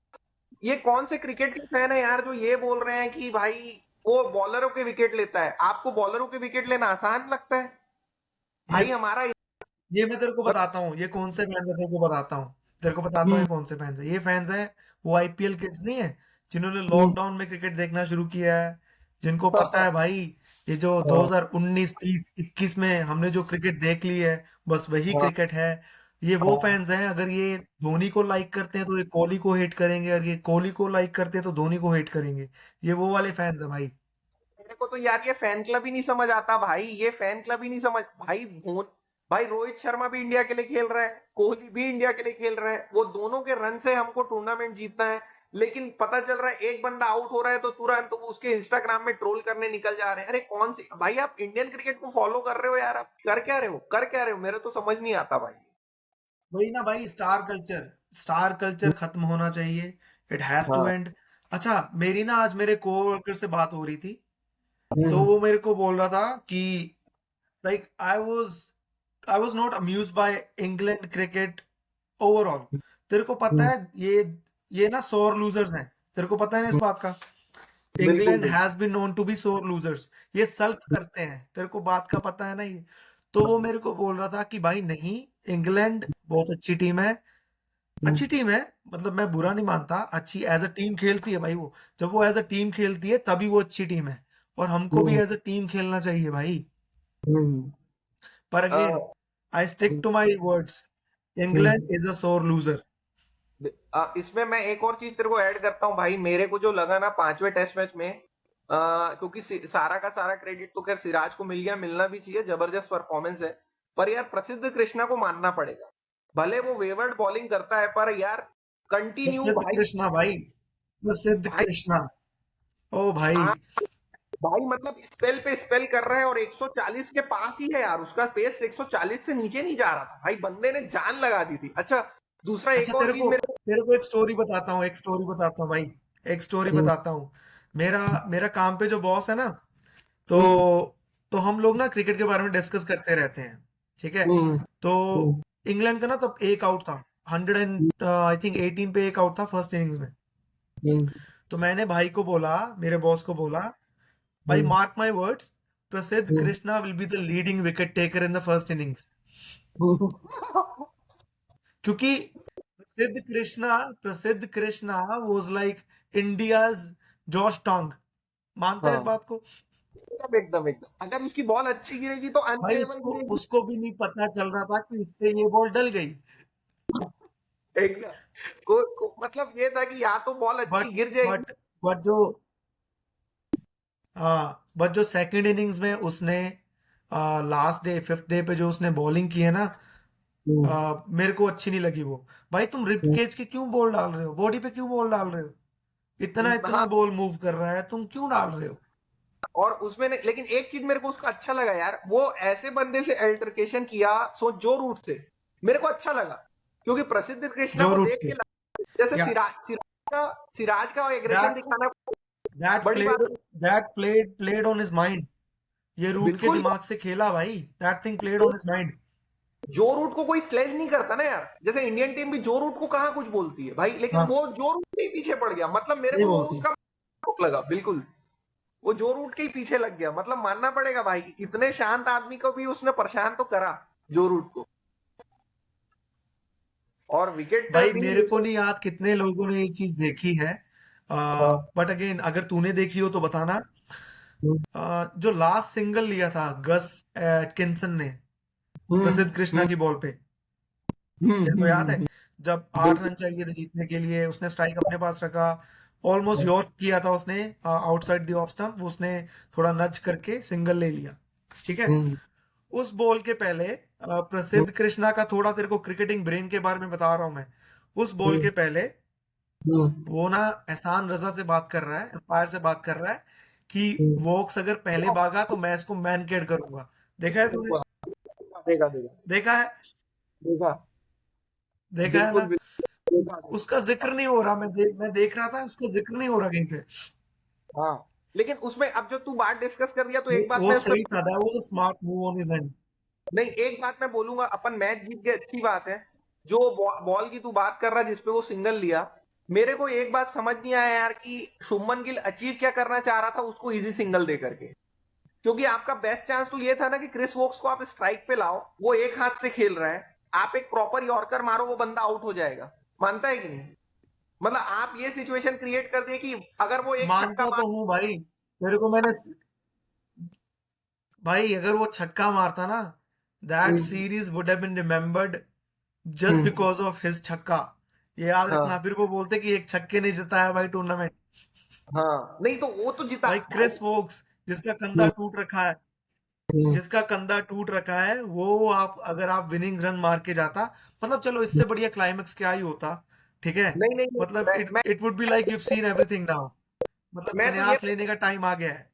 B: ये कौन से क्रिकेट के फैन है यार जो ये बोल रहे हैं कि भाई वो बॉलरों के विकेट लेता है? आपको बॉलरों के विकेट लेना आसान लगता है?
A: ये
B: भाई हमारा
A: ये मैं तेरे को बताता हूँ, ये कौन से फैंस है तेरे को बताता हूँ। तेरे को बताता हूँ
B: हम्म,
A: ये कौन से फैंस है। ये फैंस है वो आईपीएल किड्स नहीं है, जिन्होंने
B: हम्म,
A: लॉकडाउन में क्रिकेट देखना शुरू किया है, जिनको पता
B: हाँ,
A: है भाई ये जो
B: हाँ,
A: 2019 20 21 में हमने जो क्रिकेट देख ली है, बस वही
B: हाँ,
A: क्रिकेट है। ये वो
B: हाँ।
A: फैंस हैं, अगर ये धोनी को लाइक करते हैं तो ये कोहली को हेट करेंगे, और ये कोहली को लाइक करते हैं तो धोनी को हेट करेंगे। ये वो वाले फैंस है भाई।
B: मेरे को तो यार ये फैन क्लब ही नहीं समझ आता भाई, ये फैन क्लब ही नहीं समझ भाई। भाई रोहित शर्मा भी इंडिया के लिए खेल रहा है, कोहली भी इंडिया के लिए खेल रहा है, वो दोनों के रन से हमको टूर्नामेंट जीतना है। लेकिन पता चल रहा है एक बंदा आउट हो रहा है तो तुरंत वो उसके इंस्टाग्राम में ट्रोल करने निकल जा रहे हैं। अरे कौन सी भाई, आप इंडियन क्रिकेट को फॉलो कर रहे हो यार, आप कर क्या रहे हो, कर क्या रहे हो? मेरे तो समझ नहीं आता भाई।
A: वही ना भाई, स्टार कल्चर खत्म होना चाहिए। इट हैज टू
B: हाँ।
A: एंड। अच्छा, मेरी ना आज मेरे कोवर्कर से बात हो रही थी, तो
B: हम्म,
A: वो मेरे को बोल रहा था कि like I was not amused by England cricket overall. तेरे को पता
B: हम्म,
A: है ये ना सोर लूजर्स हैं, तेरे को पता है ना इस बात का?
B: बिल्कुल
A: इंग्लैंड
B: बिल्कुल।
A: Has been known to be sore losers. ये सल्क करते हैं, तेरे को बात का पता है ना ये? तो वो मेरे को बोल रहा था कि भाई नहीं, इंग्लैंड बहुत अच्छी टीम है। अच्छी टीम है, मतलब मैं बुरा नहीं मानता, अच्छी एज अ टीम खेलती है भाई वो। जब वो एज अ टीम खेलती है तभी वो अच्छी टीम है, और हमको भी
B: हम्म,
A: एज अ टीम खेलना चाहिए भाई।
B: हम्म,
A: पर again,
B: uh,
A: I stick to my words, England
B: hmm.
A: Is a sore loser.
B: इसमें मैं एक और चीज तेरे को ऐड करता हूँ भाई। मेरे को जो लगा ना पांचवें टेस्ट मैच में, क्योंकि सारा का सारा क्रेडिट तो खैर सिराज को मिल गया, मिलना भी चाहिए, जबरदस्त परफॉर्मेंस है। पर यार प्रसिद्ध कृष्णा को मानना पड़ेगा। भले वो वेवर्ड बॉलिंग करता है पर यार कंटिन्यू
A: प्रसिद्ध
B: भाई।
A: कृष्णा भाई, प्रसिद्ध
B: भाई
A: कृष्णा। ओ भाई।
B: हाँ, भाई मतलब स्पेल पे स्पेल कर रहा है और 140 के पास ही है यार, उसका पेस 140 से नीचे नहीं जा रहा था भाई, बंदे ने जान लगा दी थी। अच्छा, दूसरा
A: अच्छा,
B: एक और चीज मेरे
A: तेरे को एक स्टोरी बताता हूँ, एक स्टोरी बताता हूँ भाई, एक स्टोरी
B: को।
A: बताता हूँ। मेरा मेरा काम पे जो बॉस है ना, तो
B: हम्म,
A: तो हम लोग ना क्रिकेट के बारे में डिस्कस करते रहते हैं, ठीक है?
B: हम्म,
A: तो
B: हम्म,
A: इंग्लैंड का ना तब एक आउट था, 118 पे एक आउट था फर्स्ट इनिंग्स में।
B: हम्म,
A: तो मैंने भाई को बोला, मेरे बॉस को बोला, भाई
B: हम्म,
A: mark my words, Prasidh
B: hmm,
A: Krishna will be the leading wicket taker in the first innings. क्योंकि Prasidh Krishna was like India's Josh Tongue. मानता है इस
B: हाँ,
A: बात को?
B: एकदम एकदम एकदम, अगर उसकी बॉल अच्छी गिरेगी तो
A: भाई
B: अनप्लेबल
A: उसको
B: गिरेगी।
A: उसको भी नहीं पता चल रहा था कि उससे ये बॉल डल गई।
B: एकदम मतलब ये था कि या तो बॉल अच्छी
A: बट
B: गिर जाएगी।
A: बट बट जो हाँ, बट जो सेकंड इनिंग्स में उसने लास्ट डे फिफ्थ डे पे जो उसने बॉलिंग की है ना,
B: हम्म,
A: मेरे को अच्छी नहीं लगी वो। भाई तुम रिप
B: हम्म,
A: केज के क्यों बॉल डाल रहे हो, बॉडी पे क्यों बॉल डाल रहे हो? इतना इतना
B: हाँ।
A: बॉल मूव कर रहा है, तुम क्यों डाल रहे हो?
B: और उसमें लेकिन एक चीज मेरे को उसका अच्छा लगा यार, वो ऐसे बंदे से अल्टरकेशन किया सो जो रूट से, मेरे को अच्छा लगा। क्योंकि प्रसिद्ध कृष्णा
A: जो
B: को
A: रूट
B: देख
A: से,
B: के लगा जैसे
A: या
B: सिराज का एग्रेशन
A: दैट
B: दिखाना
A: दैट
B: बड़ी
A: प्लेड
B: बात
A: that played on his mind. ये
B: नहीं।
A: रूट के
B: बिल्कुल।
A: दिमाग से खेला भाई, that thing played on his mind.
B: जो रूट को कोई स्लेज नहीं करता ना यार, जैसे इंडियन टीम भी जो रूट को कहाँ कुछ बोलती है भाई, लेकिन
A: हाँ,
B: वो जो रूट के ही पीछे पड़ गया। मतलब मेरे
A: ये
B: को वो
A: बोलती है।
B: उसका तुक लगा बिल्कुल। वो जो रूट के ही पीछे लग गया, मतलब मानना पड़ेगा भाई, इतने शांत आदमी को भी उसने परेशान तो करा, जो रूट को। और विकेट
A: भाई
B: भी
A: मेरे को नहीं याद कितने लोगों ने ये चीज देखी है,
B: हाँ,
A: बट अगेन अगर तूने देखी हो तो बताना।
B: हम्म,
A: जो लास्ट सिंगल लिया था गस एटकिंसन ने
B: हम्म,
A: प्रसिद्ध कृष्णा की बॉल पे, तेरे को याद है? जब 8 रन
B: बिल्कुल।
A: चाहिए थे जीतने के लिए, उसने स्ट्राइक अपने पास रखा, ऑलमोस्ट यॉर्क किया था उसने, आउटसाइड द ऑफ स्टंप उसने थोड़ा नच करके सिंगल ले लिया, ठीक है?
B: हम्म,
A: उस बॉल के पहले
B: हम्म,
A: प्रसिद्ध कृष्णा का, थोड़ा तेरे को क्रिकेटिंग ब्रेन के बारे में बता रहा हूं मैं। उस बॉल
B: हम्म,
A: के पहले
B: हम्म,
A: वो ना एहसान रजा से बात कर रहा है, एम्पायर से बात कर रहा है कि
B: हम्म,
A: वोक्स अगर पहले भागा तो मैं इसको मैन केड करूंगा। देखा है तूने?
B: देखा देखा
A: देखा है?
B: देखा,
A: देखा है
B: बिल्कुल
A: ना?
B: बिल्कुल देखा देखा।
A: उसका जिक्र नहीं हो रहा, मैं देख रहा था, उसका जिक्र नहीं हो रहा कहीं पे।
B: हाँ, लेकिन उसमें अब जो तू बात डिस्कस कर दिया तो एक बात
A: वो
B: मैं उसमें
A: सही था, that was a smart move on his and.
B: नहीं, एक बात मैं बोलूंगा, अपन मैच जीत गए अच्छी बात है। जो बॉल की तू बात कर रहा है जिसपे वो सिंगल लिया, मेरे को एक बात समझ नहीं आया यार कि शुभमन गिल अचीव क्या करना चाह रहा था उसको इजी सिंगल दे करके। क्योंकि आपका बेस्ट चांस तो ये था ना कि क्रिस वोक्स को आप स्ट्राइक पे लाओ, वो एक हाथ से खेल रहा है, आप एक प्रॉपर यॉर्कर मारो, वो बंदा आउट हो जाएगा। मानता है कि नहीं? मतलब आप ये सिचुएशन क्रिएट कर दिए कि अगर वो एक छक्का
A: मानता
B: मार।
A: तो हूँ भाई, तेरे को मैंने, भाई अगर वो छक्का मारता ना, that
B: hmm,
A: series would have been remembered just
B: hmm,
A: because of his छक्का। ये याद रखना,
B: हाँ
A: फिर वो बोलते कि एक छक्के नहीं जिताया भाई टूर्नामेंट।
B: हाँ, नहीं तो वो तो जिता
A: भाई
B: भाई।
A: क्रिस वोक्स, जिसका कंधा
B: हम्म,
A: टूट रखा है,
B: हम्म,
A: जिसका कंधा टूट रखा है, वो आप अगर आप विनिंग रन मार के जाता, मतलब चलो इससे बढ़िया क्लाइमेक्स क्या ही होता। ठीक है,
B: नहीं नहीं नहीं,
A: मतलब it it would be like you seen everything now, मतलब
B: मैं तो ये,
A: संन्यास लेने का टाइम आ गया है।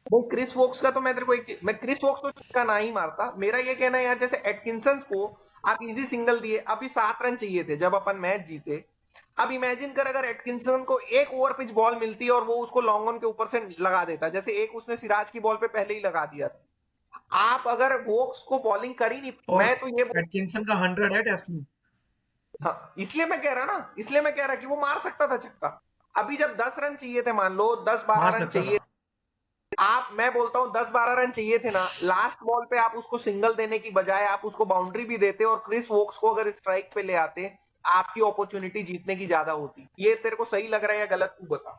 B: वो क्रिस वोक्स का तो मैं तेरे को एक चीज, मैं क्रिस वोक्स को छक्का ना ही मारता। मेरा ये कहना है यार, जैसे एटकिंसन को आप इजी सिंगल दिए, अभी 7 रन चाहिए थे जब अपन मैच जीते। अब इमेजिन कर अगर एटकिंसन को एक ओवर पिच बॉल मिलती और वो उसको लॉन्ग ऑन के ऊपर से लगा देता, जैसे एक उसने सिराज की बॉल पे पहले ही लगा दिया था। आप अगर वोक्स को बॉलिंग कर ही नहीं,
A: और
B: मैं तो ये
A: एटकिंसन का 100 है टेस्ट में।
B: हाँ, इसलिए मैं कह रहा ना, इसलिए मैं कह रहा कि वो मार सकता था छक्का। अभी जब 10 रन चाहिए थे, मान लो दस
A: मार
B: बारह रन
A: सकता
B: चाहिए,
A: था।
B: आप, मैं बोलता हूं 10-12 रन चाहिए थे ना, लास्ट बॉल पे आप उसको सिंगल देने की बजाय आप उसको बाउंड्री भी देते और क्रिस वोक्स को अगर स्ट्राइक पे ले आते, आपकी अपॉर्चुनिटी जीतने की ज्यादा होती। ये तेरे को सही लग रहा है या गलत, तू बता।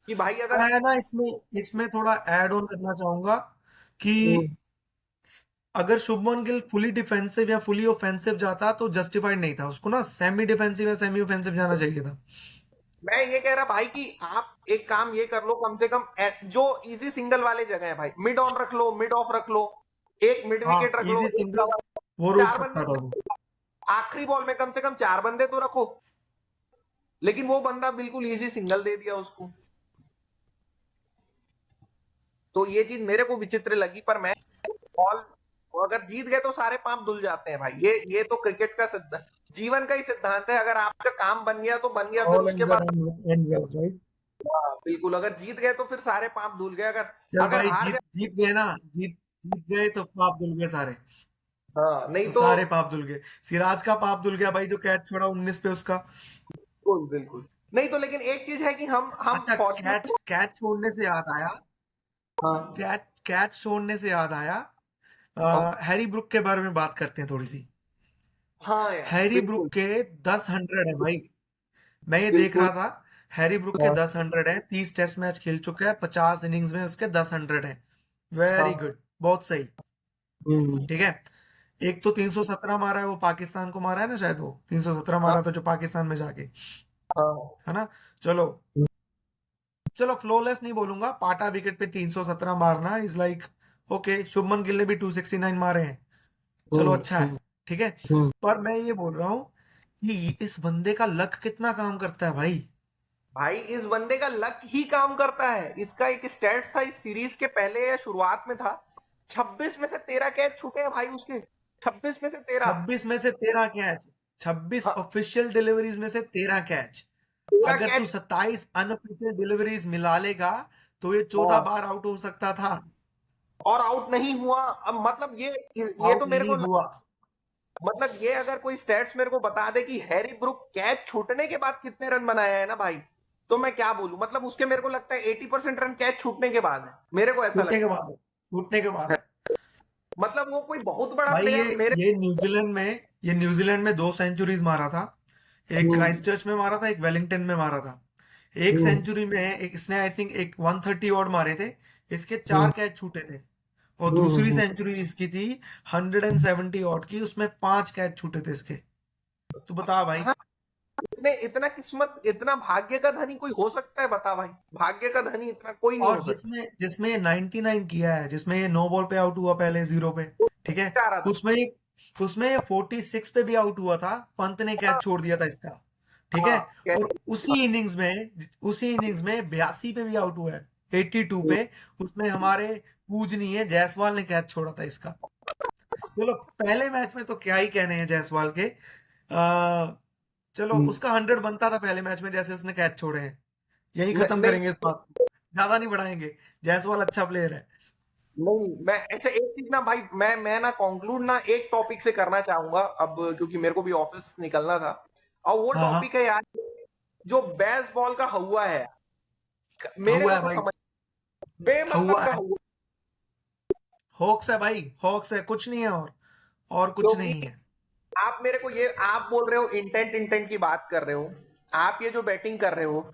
B: कि भाई अगर
A: मैं ना इसमें इसमें थोड़ा ऐड ऑन करना चाहूंगा कि
B: हम्म,
A: अगर शुभमन गिल फुली डिफेंसिव या फुली ऑफेंसिव जाता तो जस्टिफाइड नहीं था, उसको ना सेमी डिफेंसिव या सेमी ऑफेंसिव जाना चाहिए था।
B: मैं ये कह रहा भाई कि आप एक काम ये कर लो, कम से कम जो इजी सिंगल वाले जगह है भाई, मिड ऑन रख लो, मिड ऑफ रख लो, एक मिड
A: हाँ,
B: विकेट रख लो,
A: इजी
B: एक
A: सिंगल्स,
B: कवर,
A: वो रोक
B: चार
A: सकता
B: बंदे,
A: था वो।
B: आखिरी बॉल में कम से कम 4 बंदे तो रखो। लेकिन वो बंदा बिल्कुल इजी सिंगल दे दिया उसको। तो ये चीज मेरे को विचित्र लगी। पर मैं, बॉल, अगर जीत गए तो सारे पाप धुल जाते हैं भाई। ये तो क्रिकेट का सिद्धांत, जीवन का ही सिद्धांत है। अगर आपका काम बन गया तो बन गया, फिर
A: ऑल
B: उसके
A: एंड्स
B: बाद,
A: आर एंड वेल्स, राइट?
B: हाँ, बिल्कुल, अगर जीत गए तो फिर सारे पाप धुल गए। अगर
A: चल
B: अगर
A: भाई,
B: हार
A: जीत
B: गए,
A: जीत गए ना, जीत जीत गए तो पाप धुल गए सारे।
B: हाँ, नहीं
A: तो
B: तो
A: सारे पाप धुल गए। सिराज का पाप धुल गया भाई, जो कैच छोड़ा 19 पे उसका।
B: बिल्कुल बिल्कुल। नहीं तो लेकिन एक चीज है कि हम
A: अच्छा, कैच
B: फॉर्चुनेट।
A: कैच छोड़ने से याद आया,
B: हाँ
A: कैच कैच छोड़ने से याद आया,
B: हाँ
A: हैरी ब्रुक के बारे में बात करते हैं थोड़ी सी।
B: हाँ यार,
A: हैरी ब्रुक
B: बिल्कुल
A: के 10 100 है भाई। मैं ये देख
B: बिल्कुल।
A: रहा था, हैरी ब्रुक के
B: हाँ
A: 10 100 है, 30 टेस्ट मैच खेल चुका है, 50 इनिंग्स में उसके 10 100 है। वेरी
B: हाँ,
A: गुड, बहुत सही।
B: हम्म,
A: ठीक है, एक तो 317 मारा है, वो पाकिस्तान को मारा है ना, शायद वो 317
B: हाँ
A: मारा था जो पाकिस्तान में जाके,
B: हाँ,
A: है ना? चलो, चलो फ्लॉलेस नहीं बोलूंगा, पाटा विकेट पे 317 मारना is like okay. Shubman Gill ने भी 269 मारे हैं, चलो
B: हम्म,
A: अच्छा है।
B: हम्म,
A: ठीक है,
B: हम्म।
A: पर मैं ये बोल रहा हूँ कि इस बंदे का लक कितना काम करता है भाई।
B: भाई इस बंदे का लक ही काम करता है। इसका एक स्टैट्स था इस सीरीज के पहले या शुरुआत में था, 26 में से 13 कैच छूटे हैं भाई उसके। 26 में से 13।
A: 26 में से 13 कैच, 26
B: हाँ,
A: ऑफिशियल डिलीवरीज में से 13 कैच।
B: 13
A: अगर तू
B: कैच।
A: 27 अनऑफिशियल डिलीवरीज मिला लेगा तो ये 14
B: हाँ,
A: बार आउट हो सकता था।
B: और आउट नहीं हुआ। अब मतलब ये तो
A: आउट
B: मेरे
A: नहीं
B: को,
A: हुआ।
B: मतलब ये अगर कोई स्टैट्स मेरे को बता दे कि हैरी ब्रुक कैच छूटने के बाद कितने रन बनाया है ना भाई, तो मैं क्या बोलूं। मतलब उसके मेरे को लगता है 80% रन कैच छूटने के बाद है, मेरे को ऐसा
A: छूटने के
B: लगता
A: बाद है, छूटने के बाद
B: है।
A: है।
B: मतलब वो कोई बहुत बड़ा
A: भाई
B: प्लेयर मेरे।
A: ये न्यूजीलैंड में 2 सेंचुरीज मारा था। एक
B: हम्म,
A: क्राइस्ट चर्च में मारा था, एक वेलिंगटन में मारा था। एक
B: हम्म,
A: सेंचुरी में एक इसने आई थिंक एक 130 ऑड मारे थे, इसके
B: हम्म,
A: 4 कैच छूटे थे। और
B: हम्म,
A: दूसरी सेंचुरी इसकी थी 170 ऑड की, उसमें 5 कैच छूटे थे इसके। तो बता भाई।
B: हाँ, इतने इतना किस्मत, इतना भाग्य का धनी कोई हो सकता है? बता भाई, भाग्य का धनी इतना कोई नहीं
A: और
B: हो सकता।
A: जिसमें जिसमें ये 99 किया है, जिसमें ये नो बॉल पे आउट हुआ पहले 0 पे, ठीक है,
B: चाह रहा था।
A: उसमें उसमें ये 46 पे भी आउट हुआ था, पंत ने कैच छोड़ दिया था इसका। ठीक
B: हाँ,
A: है, और उसी इनिंग्स में 82 पे भी आउट हुआ है, 82 पे, उसमें हमारे पूजनीय जायसवाल ने कैच छोड़ा था इसका। चलो पहले मैच में तो क्या ही कहने हैं जायसवाल के। चलो
B: हम्म।
A: उसका 100 बनता था पहले मैच में, जैसे उसने कैच छोड़े हैं। यही खत्म
B: नहीं
A: करेंगे इस बात को, ज्यादा नहीं बढ़ाएंगे। जायसवाल अच्छा प्लेयर है।
B: नहीं, मैं अच्छा एक चीज ना भाई, मैं ना कंक्लूड ना एक टॉपिक से करना चाहूंगा अब, क्योंकि मेरे को भी ऑफिस निकलना था। और वो
A: हाँ हाँ।
B: टॉपिक है यार, जो बेसबॉल का हवा है, मेरे
A: हुआ
B: को
A: है
B: तो
A: भाई।
B: समझ, बेमतलब
A: हुआ
B: का
A: है।
B: हुआ।
A: हॉक्स है भाई, हॉक्स है, कुछ नहीं है। और कुछ
B: क्योंकि
A: नहीं है।
B: आप मेरे को ये आप बोल रहे हो, इंटेंट इंटेंट की बात कर रहे हो, आप ये जो बैटिंग कर रहे हो,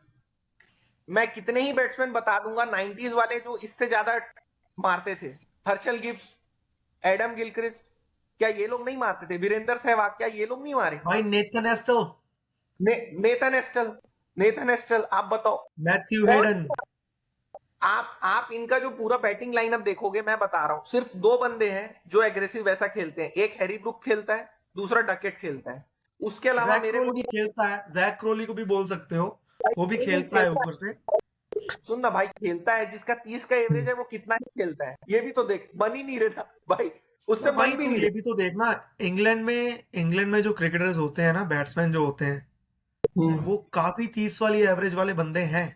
B: मैं कितने ही बैट्समैन बता दूंगा 90s वाले जो इससे ज्यादा मारते थे। हर्षल गिब्स, एडम गिलक्रिस्ट, क्या ये लोग नहीं मारते थे? वीरेंद्र सहवाग, क्या ये लोग नहीं मारे?
A: भाई नेथन एस्टल,
B: नेथन एस्टल, नेथन एस्टल, आप बताओ
A: मैथ्यू
B: कौन?
A: हेडन।
B: आप इनका जो पूरा बैटिंग लाइनअप देखोगे, मैं बता रहा हूं, सिर्फ दो बंदे हैं जो एग्रेसिव वैसा खेलते हैं। एक हैरी ब्रुक खेलता है, दूसरा डकेट खेलता है। उसके अलावा
A: जैक
B: मेरे
A: क्रोली
B: को
A: भी खेलता है, जैक क्रोली को भी बोल सकते हो। वो भी
B: नहीं
A: खेलता है
B: खेलता
A: ऊपर से।
B: है। सुन ना भाई, खेलता है जिसका 30 का एवरेज
A: हम्म।
B: है, वो कितना ही खेलता है ये भी तो देख, बन ही नहीं रहा भाई,
A: तो
B: उससे
A: भाई
B: बन भी
A: तू
B: नहीं
A: ये
B: रहा।
A: भी तो देखना, इंग्लैंड में जो क्रिकेटर्स होते हैं ना, बैट्समैन जो होते हैं,
B: हम्म।
A: वो काफी 30 वाली एवरेज वाले बंदे हैं।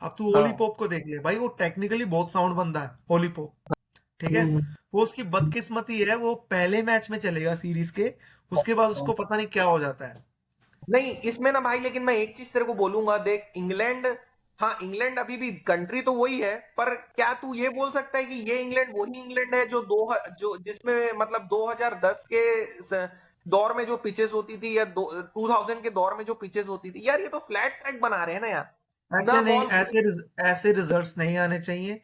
A: अब तू ओली
B: हाँ।
A: पोप को देख ले भाई, वो टेक्निकली बहुत साउंड बंदा है ओली पोप। ठीक है।
B: हम्म।
A: वो उसकी बदकिस्मती है, वो पहले मैच में चलेगा सीरीज के, उसके बाद उसको पता नहीं क्या हो जाता है।
B: नहीं इसमें ना भाई, लेकिन मैं एक चीज तेरे को बोलूंगा, देख इंग्लैंड, हाँ इंग्लैंड अभी भी कंट्री तो वही है, पर क्या तू ये बोल सकता है कि ये इंग्लैंड वही इंग्लैंड है जो जो जिसमें मतलब 2010 के दौर में जो पिचेस होती थी, या 2000 के दौर में जो पिचेस होती थी? यार ये तो फ्लैट ट्रैक बना रहे हैं ना यार,
A: ऐसे
B: ना
A: नहीं,
B: बॉल।
A: ऐसे रिजल्ट्स नहीं आने चाहिए।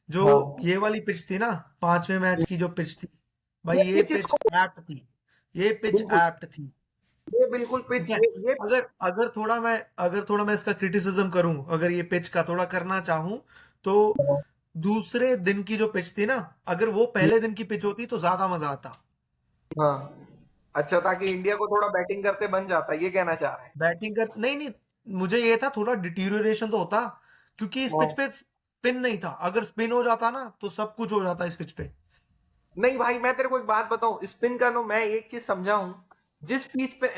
A: जो
B: हाँ,
A: ये वाली पिच थी ना, 5वें मैच की जो पिच थी, भाई
B: ये
A: ये
B: पिच
A: पिच
B: इसको,
A: एप्ट थी। ये पिच
B: बिल्कुल,
A: एप्ट थी।
B: ये बिल्कुल
A: ठीक
B: पिच,
A: है।
B: ये
A: अगर अगर थोड़ा मैं इसका क्रिटिसिज्म करूं, अगर ये पिच का थोड़ा करना चाहूं, तो दूसरे दिन की जो पिच थी ना, अगर वो पहले दिन की पिच होती तो ज्यादा मजा आता।
B: हाँ। अच्छा, ताकि इंडिया को थोड़ा बैटिंग करते बन जाता, ये कहना चाह रहे
A: बैटिंग कर नहीं नहीं, मुझे ये था थोड़ा डिटीरियोरेशन तो होता, क्योंकि इस पिच
B: हैं।
A: पे स्पिन नहीं था। अगर स्पिन हो जाता ना, तो सब कुछ हो जाता इस पिच पे।
B: नहीं भाई, मैं तेरे को एक बात बताऊं, स्पिन का तो मैं एक चीज समझा हूं। जिस पिच पे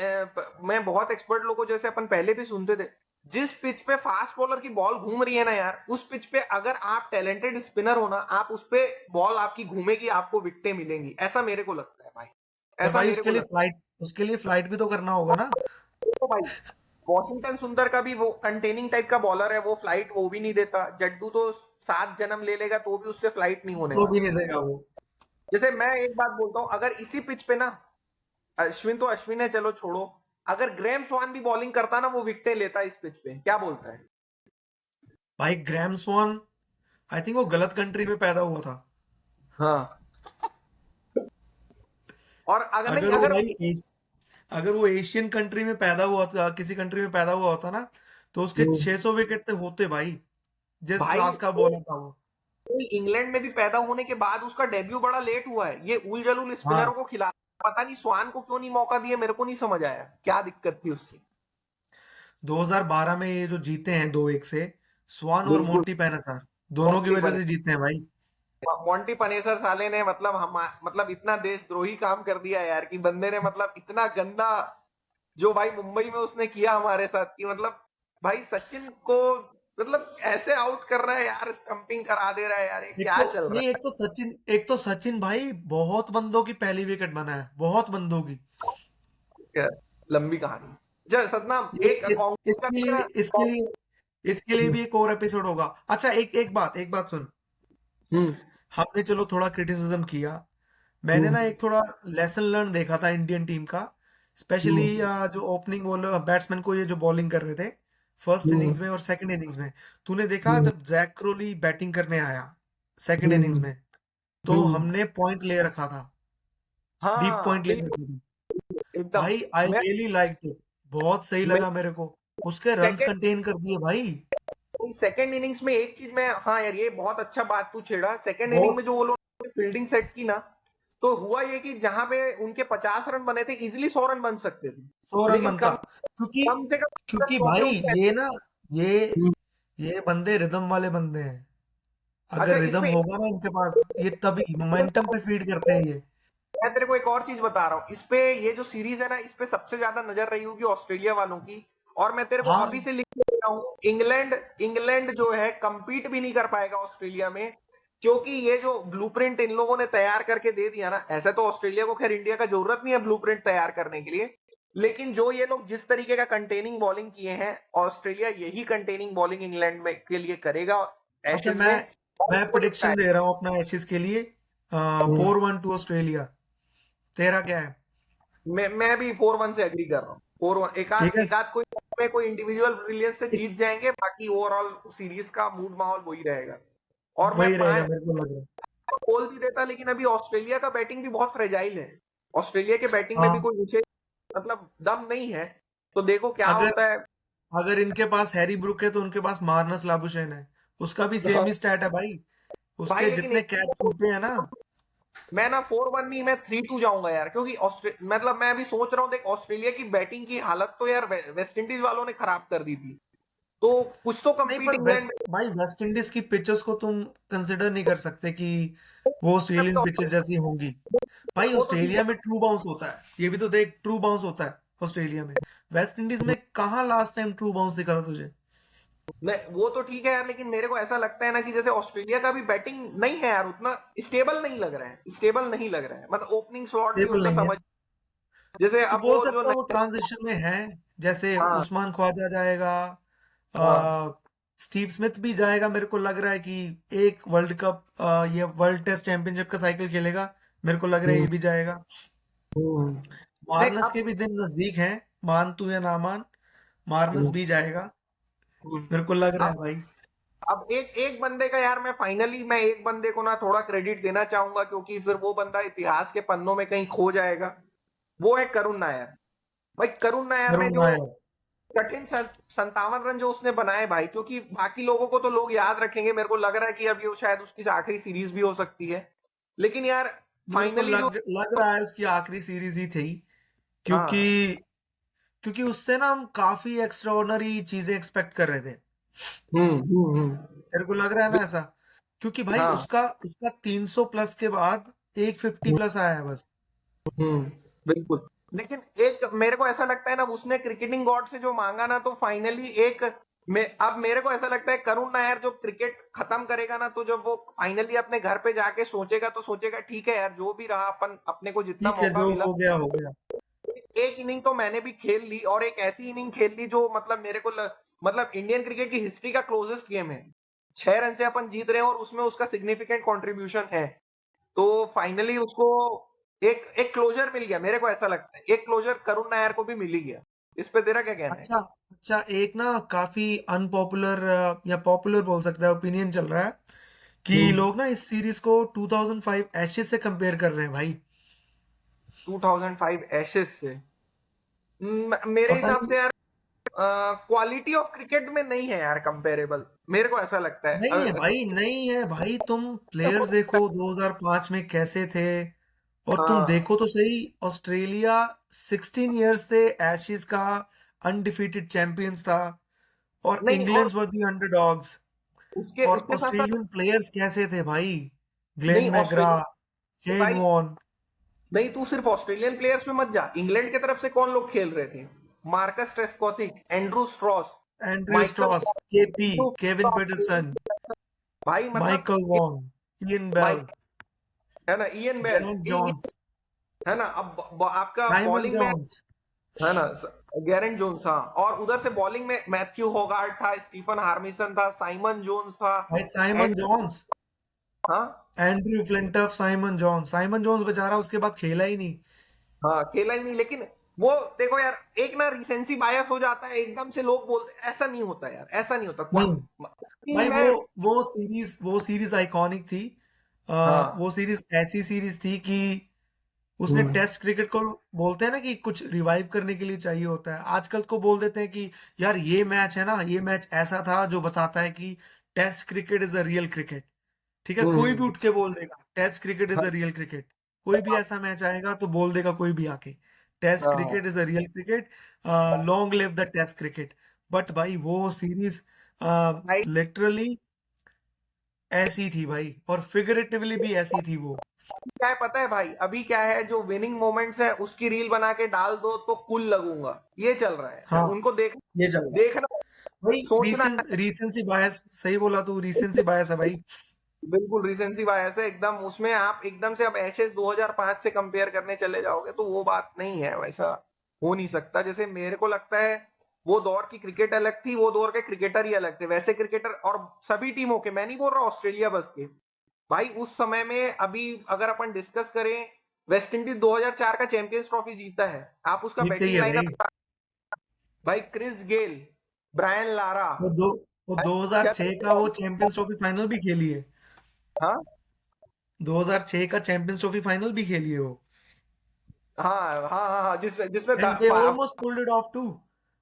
B: मैं बहुत एक्सपर्ट लोगों को, जैसे अपन पहले भी सुनते थे, जिस पिच पे फास्ट बॉलर की बॉल घूम रही है ना यार, उस पिच पे अगर आप टैलेंटेड स्पिनर हो ना, आप उस पे बॉल आपकी घूमेगी, आपको विकेटें मिलेंगी, ऐसा मेरे को लगता है भाई,
A: तो
B: ऐसा
A: भाई
B: मेरे को लगता
A: उसके लिए फ्लाइट भी तो करना होगा ना।
B: है। तो भाई वॉशिंगटन सुंदर का भी वो कंटेनिंग टाइप का बॉलर है, वो फ्लाइट वो भी नहीं देता। जड्डू तो 7 जन्म ले लेगा तो भी उससे फ्लाइट नहीं होने
A: तो भी
B: वाली।
A: नहीं देगा वो।
B: जैसे मैं एक बात बोलता हूं, अगर इसी पिच पे ना, अश्विन तो अश्विन है, चलो छोड़ो, अगर ग्रेम स्वान भी बॉलिंग करता ना, वो विकेटें लेता इस पिच पे, क्या बोलता है?
A: भाई ग्रैम स्वॉन, आई थिंक वो गलत कंट्री में पैदा हुआ था।
B: हाँ। और अगर नहीं,
A: अगर वो
B: अगर
A: भाई अगर वो एशियन कंट्री में पैदा हुआ था, किसी कंट्री में पैदा हुआ होता ना, तो उसके 600 विकेट तो होते भाई। जिस
B: भाई
A: क्लास का बॉलर था वो।
B: इंग्लैंड में भी पैदा होने के बाद उसका डेब्यू बड़ा लेट हुआ है, ये उल जलूल स्पिनरों
A: हाँ।
B: को खिला, पता नहीं स्वान को क्यों नहीं मौका दिया, मेरे को नहीं समझ आया क्या दिक्कत थी उससे।
A: 2012 में ये जो जीते हैं 2-1 से, स्वान और
B: बिल्कुल।
A: मोंटी पेनेसर, दोनों की
B: मोंटी
A: वजह से जीते हैं भाई।
B: मोंटी पनेसर साले ने मतलब हम मतलब इतना देशद्रोही काम कर दिया यार, कि बंदे ने मतलब इतना गंदा, जो भाई मुंबई में उसने किया हमारे साथ, कि मतलब भाई सचिन को मतलब ऐसे आउट कर रहा है यार, स्टंपिंग करा दे रहा है यार, ये
A: एक
B: क्या
A: तो
B: चल
A: नहीं,
B: रहा
A: एक तो सचिन भाई बहुत बंदों की पहली विकेट बना है, बहुत बंदों की।
B: है? लंबी कहानी। जय सतनाम,
A: ये
B: एक कांग्रेस
A: इसके लिए इसके लिए भी एक और एपिसोड होगा। अच्छा, एक बात सुन।
B: हम्म।
A: हमने चलो थोड़ा क्रिटिसिज्म किया, मैंने ना
B: हम्म।
A: एक थोड़ा लेसन लर्न देखा था इंडियन टीम का। स्पेशली
B: हम्म।
A: जो ओपनिंग बॉलर बैट्समैन को ये जो बॉलिंग कर रहे थे फर्स्ट
B: हम्म।
A: इनिंग्स में और सेकंड इनिंग्स में, तूने देखा
B: हम्म।
A: जब जैक क्रोली बैटिंग करने आया सेकंड इनिंग्स
B: हम्म।
A: में, तो
B: हम्म।
A: हमने पॉइंट ले रखा था, डीप
B: हाँ
A: पॉइंट ले
B: बिल्कुल,
A: रखा था।
B: एकदम।
A: भाई आई
B: मैं
A: रियली लाइक इट, बहुत सही
B: मैं
A: लगा मेरे को। उसके रन्स
B: सेकंड
A: कंटेन कर दिए भाई।
B: सेकंड इनिंग्स में एक चीज मैं, हाँ यार ये बहुत अच्छा बात तू छेड़ा, सेकंड इनिंग में
A: बहुत
B: जो वो लोग फील्डिंग सेट की ना, तो हुआ ये कि जहां पे उनके 50 रन बने थे, इजिली 100 रन बन सकते थे,
A: 100 रन
B: लेकिन
A: बनता, क्योंकि
B: कम से कम
A: क्योंकि
B: 100 के
A: भाई
B: ऊपर।
A: ये ना, ये ये बंदे रिदम वाले बंदे हैं। अगर
B: अच्छा
A: रिदम
B: इसमें
A: होगा ना इनके पास, ये तभी मोमेंटम पे फीड करते हैं ये।
B: मैं तेरे को एक और चीज बता रहा हूँ, इस पे ये जो सीरीज है ना, इस पे सबसे ज्यादा नजर रही होगी ऑस्ट्रेलिया वालों की। और मैं तेरे को
A: हाँ,
B: अभी से लिख के दे रहा हूँ, इंग्लैंड इंग्लैंड जो है compete भी नहीं कर पाएगा ऑस्ट्रेलिया में। क्योंकि ये जो ब्लूप्रिंट इन लोगों ने तैयार करके दे दिया ना, ऐसा तो ऑस्ट्रेलिया को खैर इंडिया का जरूरत नहीं है ब्लूप्रिंट तैयार करने के लिए। लेकिन जो ये लोग जिस तरीके का कंटेनिंग बॉलिंग किए हैं, ऑस्ट्रेलिया यही कंटेनिंग बॉलिंग इंग्लैंड में के लिए करेगा
A: अच्छा,
B: एशेज
A: मैं
B: में। और
A: मैं
B: उनको दिखता
A: प्रिडिक्शन
B: है।
A: दे रहा हूँ अपना एशेज के लिए।
B: हम्म।
A: 4-1 टू ऑस्ट्रेलिया। तेरा क्या है?
B: मैं भी 4-1 से एग्री कर रहा हूँ। 4-1,
A: ठीक
B: एकाध
A: है,
B: एकाध कोई में कोई इंडिविजुअल ब्रिलियंस से
A: एक
B: जीत जाएंगे, बाकी ओवरऑल सीरीज का मूड माहौल वही रहेगा। और मैं
A: वही रहेगा
B: पांच
A: मेरे को लग रहा
B: बोल भी देता, लेकिन अभी ऑस्ट्रेलिया का बैटिंग भी बहुत फ्रेजाइल है। ऑस्ट्रेलिया के बैटिंग
A: है।
B: में भी
A: हाँ,
B: कोई विशेष मतलब दम नहीं है। तो देखो क्या
A: अगर
B: होता है।
A: अगर इनके पास हैरी ब्रुक है तो उनके पास मार्नस लाबुशेन है। उसका भी सेम
B: हाँ,
A: ही स्टैट है भाई।
B: भाई
A: उसके
B: लेकिन
A: जितने कैच छूटे हैं ना।
B: मैं ना 4-1 नहीं, मैं 3-2 जाऊंगा यार, क्योंकि मतलब मैं अभी सोच रहा हूँ, देख ऑस्ट्रेलिया की बैटिंग की हालत तो यार वेस्ट इंडीज वालों ने खराब कर दी थी। तो कुछ तो
A: नहीं,
B: कम्पीट
A: पर
B: इंग्लैंड
A: वेस्ट भाई वेस्ट इंडीज की पिचेस को तुम कंसिडर नहीं कर सकते कि वो ऑस्ट्रेलियन पिचेस
B: में।
A: जैसी होंगी। भाई
B: वो तो ठीक
A: ऑस्ट्रेलिया
B: है।
A: में ट्रू बाउंस होता है, ये भी तो देख, ट्रू बाउंस होता है ऑस्ट्रेलिया में। वेस्ट इंडीज में कहाँ लास्ट टाइम ट्रू बाउंस दिखा था तुझे?
B: मैं वो तो ठीक है यार, लेकिन मेरे को ऐसा लगता है ना कि जैसे ऑस्ट्रेलिया का भी बैटिंग नहीं है यार, उतना स्टेबल नहीं लग रहा है, स्टेबल नहीं लग रहा है, मतलब ओपनिंग स्लॉट भी
A: स्टेबल
B: उनका
A: नहीं है।
B: समझ। जैसे
A: तू
B: अब
A: बोल
B: वो जो
A: सकता है वो
B: नए।
A: ट्रांजिशन में है। जैसे
B: हाँ।
A: उस्मान ख्वाजा जाएगा,
B: हाँ।
A: स्टीव स्मिथ भी जाएगा, मेरे को लग रहा है कि एक वर्ल्ड कप, ये वर्ल्ड टेस्ट चैंपियनशिप का साइकिल खेलेगा। मेरे को लग रहा है
B: हम्म।
A: ये भी जाएगा।
B: हम्म। देख
A: मार्नस
B: अब।
A: के भी दिन नजदीक हैं, मान तू या ना मान, मार्नस
B: हम्म।
A: भी जाएगा।
B: हम्म।
A: मेरे को लग रहा
B: अब
A: है भाई।
B: अब एक एक बंदे का यार, मैं एक बंदे को ना थोड़ा क्रेडिट देना चाहूंगा, क्योंकि फिर वो बंदा इतिहास के पन्नों में कहीं खो जाएगा। वो है करुण नायर। भाई करुण नायर ने
A: वरुण
B: जो
A: नायर।
B: कठिन 57 रन जो उसने बनाए भाई, क्योंकि बाकी लोगों को तो लोग याद रखेंगे, मेरे को लग रहा है कि अब ये शायद उसकी आखिरी सीरीज भी हो सकती है। लेकिन यार
A: मेरे को
B: फाइनली जो।
A: लग रहा है उसकी आखिरी सीरीज ही थी। क्योंकि
B: हाँ।
A: क्योंकि उससे ना हम काफी एक्स्ट्राऑर्डिनरी चीजें एक्सपेक्ट कर रहे थे। तेरे को लग रहा है ना ऐसा? क्योंकि भाई
B: हाँ।
A: उसका उसका 300 प्लस के बाद 150 प्लस आया है बस।
B: हम्म। बिल्कुल। लेकिन एक मेरे को ऐसा लगता है ना, उसने क्रिकेटिंग गॉड से जो मांगा ना, तो फाइनली एक अब मेरे को ऐसा लगता है करुण नायर जो क्रिकेट खत्म करेगा ना, तो जब वो फाइनली अपने घर पे जाके सोचेगा, तो सोचेगा ठीक है यार, जो भी रहा अपन अपने को जितना
A: ठीक है,
B: मौका
A: जो
B: मिला।
A: हो गया हो गया।
B: एक इनिंग तो मैंने भी खेल ली, और एक ऐसी इनिंग खेल ली जो मतलब मतलब इंडियन क्रिकेट की हिस्ट्री का क्लोजेस्ट गेम है। 6 रन से अपन जीत रहे हैं, और उसमें उसका सिग्निफिकेंट कंट्रीब्यूशन है। तो फाइनली उसको एक एक क्लोजर मिल गया, मेरे को ऐसा लगता है एक क्लोजर करुण नायर को भी मिल ही गया। इस पे तेरा क्या कहना है?
A: अच्छा, अच्छा, एक ना काफी अनपॉपुलर या पॉपुलर बोल सकता है ओपिनियन चल रहा है कि
B: हम्म।
A: लोग ना इस सीरीज को 2005 एशेज से कंपेयर कर रहे हैं भाई।
B: 2005 एशेज से। मेरे
A: पता
B: हिसाब
A: नहीं।
B: से यार क्वालिटी ऑफ क्रिकेट में नहीं है यार कंपेरेबल, मेरे को ऐसा लगता है।
A: नहीं है भाई, नहीं है भाई, तुम प्लेयर्स देखो 2005 में कैसे थे। और तुम
B: हाँ।
A: देखो तो सही, ऑस्ट्रेलिया 16 इयर्स से एशेज का अनडिफीटेड चैंपियंस था। और
B: नहीं, और
A: इंग्लैंड वर दी अंडरडॉग्स।
B: उसके
A: और
B: उसके साथ साथ
A: ऑस्ट्रेलियन प्लेयर्स कैसे थे भाई? ग्लेन
B: नहीं
A: मैग्रा,
B: ऑस्ट्रेलिया
A: शेन
B: भाई,
A: वॉर्न,
B: नहीं तू सिर्फ ऑस्ट्रेलियन प्लेयर्स पे मत जा, इंग्लैंड की तरफ से कौन लोग खेल रहे थे? Marcus Trescothick, Andrew Strauss,
A: Andrew
B: Michael
A: Strauss, KP, Kevin Pietersen,
B: भाई मतलब
A: Michael Vaughan, Ian Bell,
B: Mike है ना, इयन बेल,
A: गैरेंट जॉन्स,
B: है ना। अब आपका
A: साइमन
B: बॉलिंग में
A: जॉन्स।
B: है ना, गैरेंट जोन्स, हाँ। और उधर से बॉलिंग में मैथ्यू होगार्ट था, स्टीफन हार्मिसन था, साइमन जोन्स था।
A: भाई साइमन
B: एंड
A: जॉन्स,
B: हाँ।
A: एंड्रयू फ्लिंटफ, साइमन जॉन्स बेचारा उसके बाद खेला ही नहीं।
B: हाँ, खेला ही नहीं, लेकिन वो देखो यार, एक ना रिसेंसी बायस हो जाता है, एकदम से लोग बोलते ऐसा नहीं होता यार, ऐसा नहीं होता।
A: नहीं भाई,
B: मैं
A: वो सीरीज आइकॉनिक थी।
B: हाँ।
A: वो सीरीज ऐसी सीरीज थी कि उसने
B: हम्म।
A: टेस्ट क्रिकेट को, बोलते हैं ना कि कुछ रिवाइव करने के लिए चाहिए होता है। आजकल को बोल देते हैं कि यार ये मैच है ना, ये मैच ऐसा था जो बताता है कि test cricket is a real cricket. ठीक है, कोई भी
B: हम्म।
A: उठ के बोल देगा टेस्ट क्रिकेट इज
B: हाँ।
A: अ रियल क्रिकेट। कोई भी ऐसा मैच आएगा तो बोल देगा कोई भी आके टेस्ट
B: हाँ।
A: Cricket is a real cricket, long live the test cricket. But भाई वो सीरीज
B: भाई
A: लिटरली ऐसी थी भाई, और फिगरेटिवली भी ऐसी थी वो।
B: क्या है पता है भाई, अभी क्या है, जो विनिंग मोमेंट्स है उसकी रील बना के डाल दो तो कूल लगूंगा, ये चल रहा है।
A: हाँ,
B: उनको देख
A: ये चल रहा है
B: देखना,
A: भाई।
B: सोचना है।
A: रीसेंसी बायस, सही बोला तू, रीसेंसी बायस है भाई।
B: बिल्कुल रिसेंसी बायस है एकदम उसमें। आप एकदम से अब एशेज 2005 से कंपेयर करने चले जाओगे तो वो बात नहीं है, वैसा हो नहीं सकता। जैसे मेरे को लगता है वो दौर की क्रिकेट अलग थी, वो दौर के क्रिकेटर ही अलग थे। वैसे क्रिकेटर और सभी टीमों के, मैं नहीं बोल रहा ऑस्ट्रेलिया बस के भाई, उस समय में अभी अगर अपन डिस्कस करें, वेस्ट इंडीज 2004 का चैंपियंस ट्रॉफी जीता है, आप उसका
A: जीतते ही
B: बैटिंग
A: है भाई।
B: लाइनअप भाई, क्रिस गेल, ब्रायन लारा,
A: वो दो वो 2006 का वो
B: चंद्रपाल,
A: चैंपियंस ट्रॉफी फाइनल भी खेली है।
B: हाँ
A: 2006 का चैंपियंस ट्रॉफी फाइनल भी खेली है वो।
B: हाँ हाँ हाँ हाँ, जिसमें जिसमें
A: and they almost pulled it off too.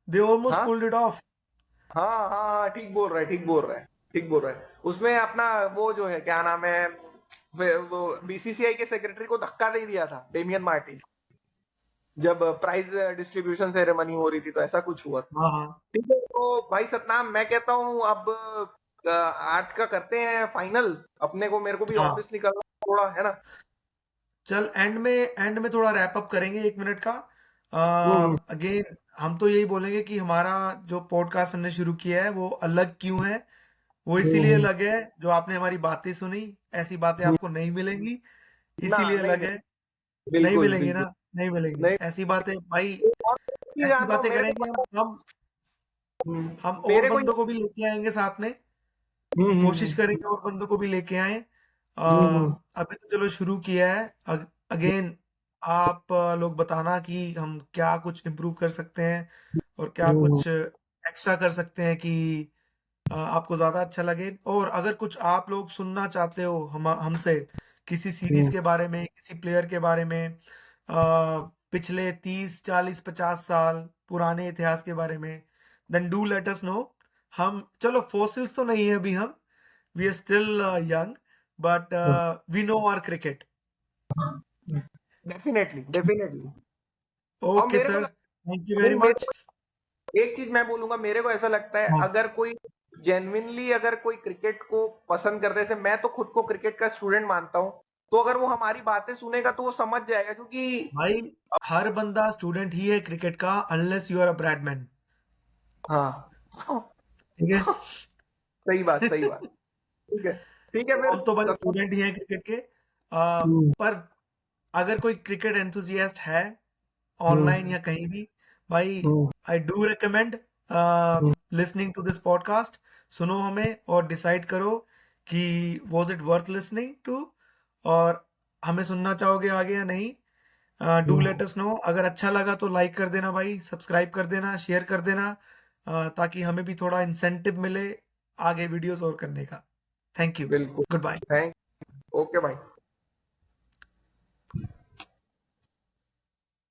A: They almost
B: हाँ
A: पुल्ड इट ऑफ।
B: हाँ हाँ हाँ, ठीक बोल रहा है, ठीक बोल रहा है, ठीक बोल रहा है। उसमें अपना वो जो है क्या नाम है, वो बीसीसीआई के सेक्रेटरी को धक्का दे दिया था डेमियन मार्टिन, जब प्राइज डिस्ट्रीब्यूशन सेरेमनी हो रही थी, तो ऐसा कुछ हुआ था।
A: हाँ हाँ
B: ठीक है, तो भाई सतनाम, मैं कहता हूँ अब आज का करते हैं फाइनल। अपने को, मेरे को भी
A: हाँ।
B: ऑफिस निकलना है थोड़ा, है ना।
A: चल, एंड में थोड़ा रैप अप करेंगे, 1 मिनट का।
B: हम्म
A: अगेन, हम तो यही बोलेंगे कि हमारा जो पॉडकास्ट हमने शुरू किया है वो अलग क्यों है। वो इसीलिए
B: हम्म
A: अलग है, जो आपने हमारी बातें सुनी, ऐसी बातें
B: हम्म,
A: आपको नहीं मिलेंगी,
B: ना
A: इसीलिए
B: नहीं
A: अलग है।
B: मिले,
A: नहीं
B: बिल्कुल
A: मिलेंगी
B: बिल्कुल
A: ना, नहीं मिलेंगी
B: नहीं।
A: ऐसी बातें भाई।
B: एक और चीज
A: ऐसी
B: जानता हूँ,
A: बातें
B: मेरे को
A: करेंगे
B: पता,
A: हम और
B: मेरे को
A: बंदों को भी लेके आएंगे साथ में।
B: हम्म
A: कोशिश
B: हम्म
A: करेंगे और बंदों को भी लेके आए।
B: हम्म
A: अभी तो चलो शुरू किया है। अगेन, आप लोग बताना कि हम क्या कुछ इम्प्रूव कर सकते हैं और क्या
B: हम्म
A: कुछ एक्स्ट्रा कर सकते हैं कि आपको ज़्यादा अच्छा लगे। और अगर कुछ आप लोग सुनना चाहते हो हमसे, किसी सीरीज
B: हम्म
A: के बारे में, किसी प्लेयर के बारे में, पिछले 30 40 50 साल पुराने इतिहास के बारे में, then do let us know. हम चलो फॉसिल्स तो नहीं है अभी हम, we are still young, but we know our cricket.
B: Definitely definitely. और
A: ओके
B: मेरे को
A: सर,
B: लग,
A: थैंक यू
B: नहीं
A: वेरी
B: मेरे
A: मच।
B: को एक चीज मैं बोलूंगा, मेरे को ऐसा लगता है,
A: हाँ
B: अगर कोई जेन्युइनली अगर कोई क्रिकेट को पसंद करते, जैसे मैं तो खुद को क्रिकेट का स्टूडेंट मानता हूँ, तो अगर वो हमारी बातें सुनेगा तो वो समझ जाएगा, क्योंकि
A: भाई, हर बंदा स्टूडेंट ही है क्रिकेट का, unless you are a Bradman.
B: हाँ
A: ठीक है।
B: सही बात, सही बात। ठीक है, ठीक है
A: तो
B: फिर
A: हम तो भाई
B: सब।
A: स्टूडेंट ही हैं क्रिकेट के।
B: हम्म
A: पर अगर कोई क्रिकेट एंथुजियास्ट है, ऑनलाइन
B: हम्म
A: या कहीं भी, भाई,
B: hmm
A: I do recommend
B: hmm
A: listening to this podcast. सुनो हमें और डिसाइड करो कि was it worth listening to, और हमें सुनना चाहोगे आगे या नहीं। Do
B: hmm,
A: let us know. अगर अच्छा लगा तो लाइक कर देना भाई, सब्सक्राइब कर देना, शेयर कर देना, ताकि हमें भी थोड़ा इंसेंटिव मिले आगे वीडियोस और करने का। Thank you.
B: बिल्कुल।
A: Good bye.
B: थैंक, ओके भाई।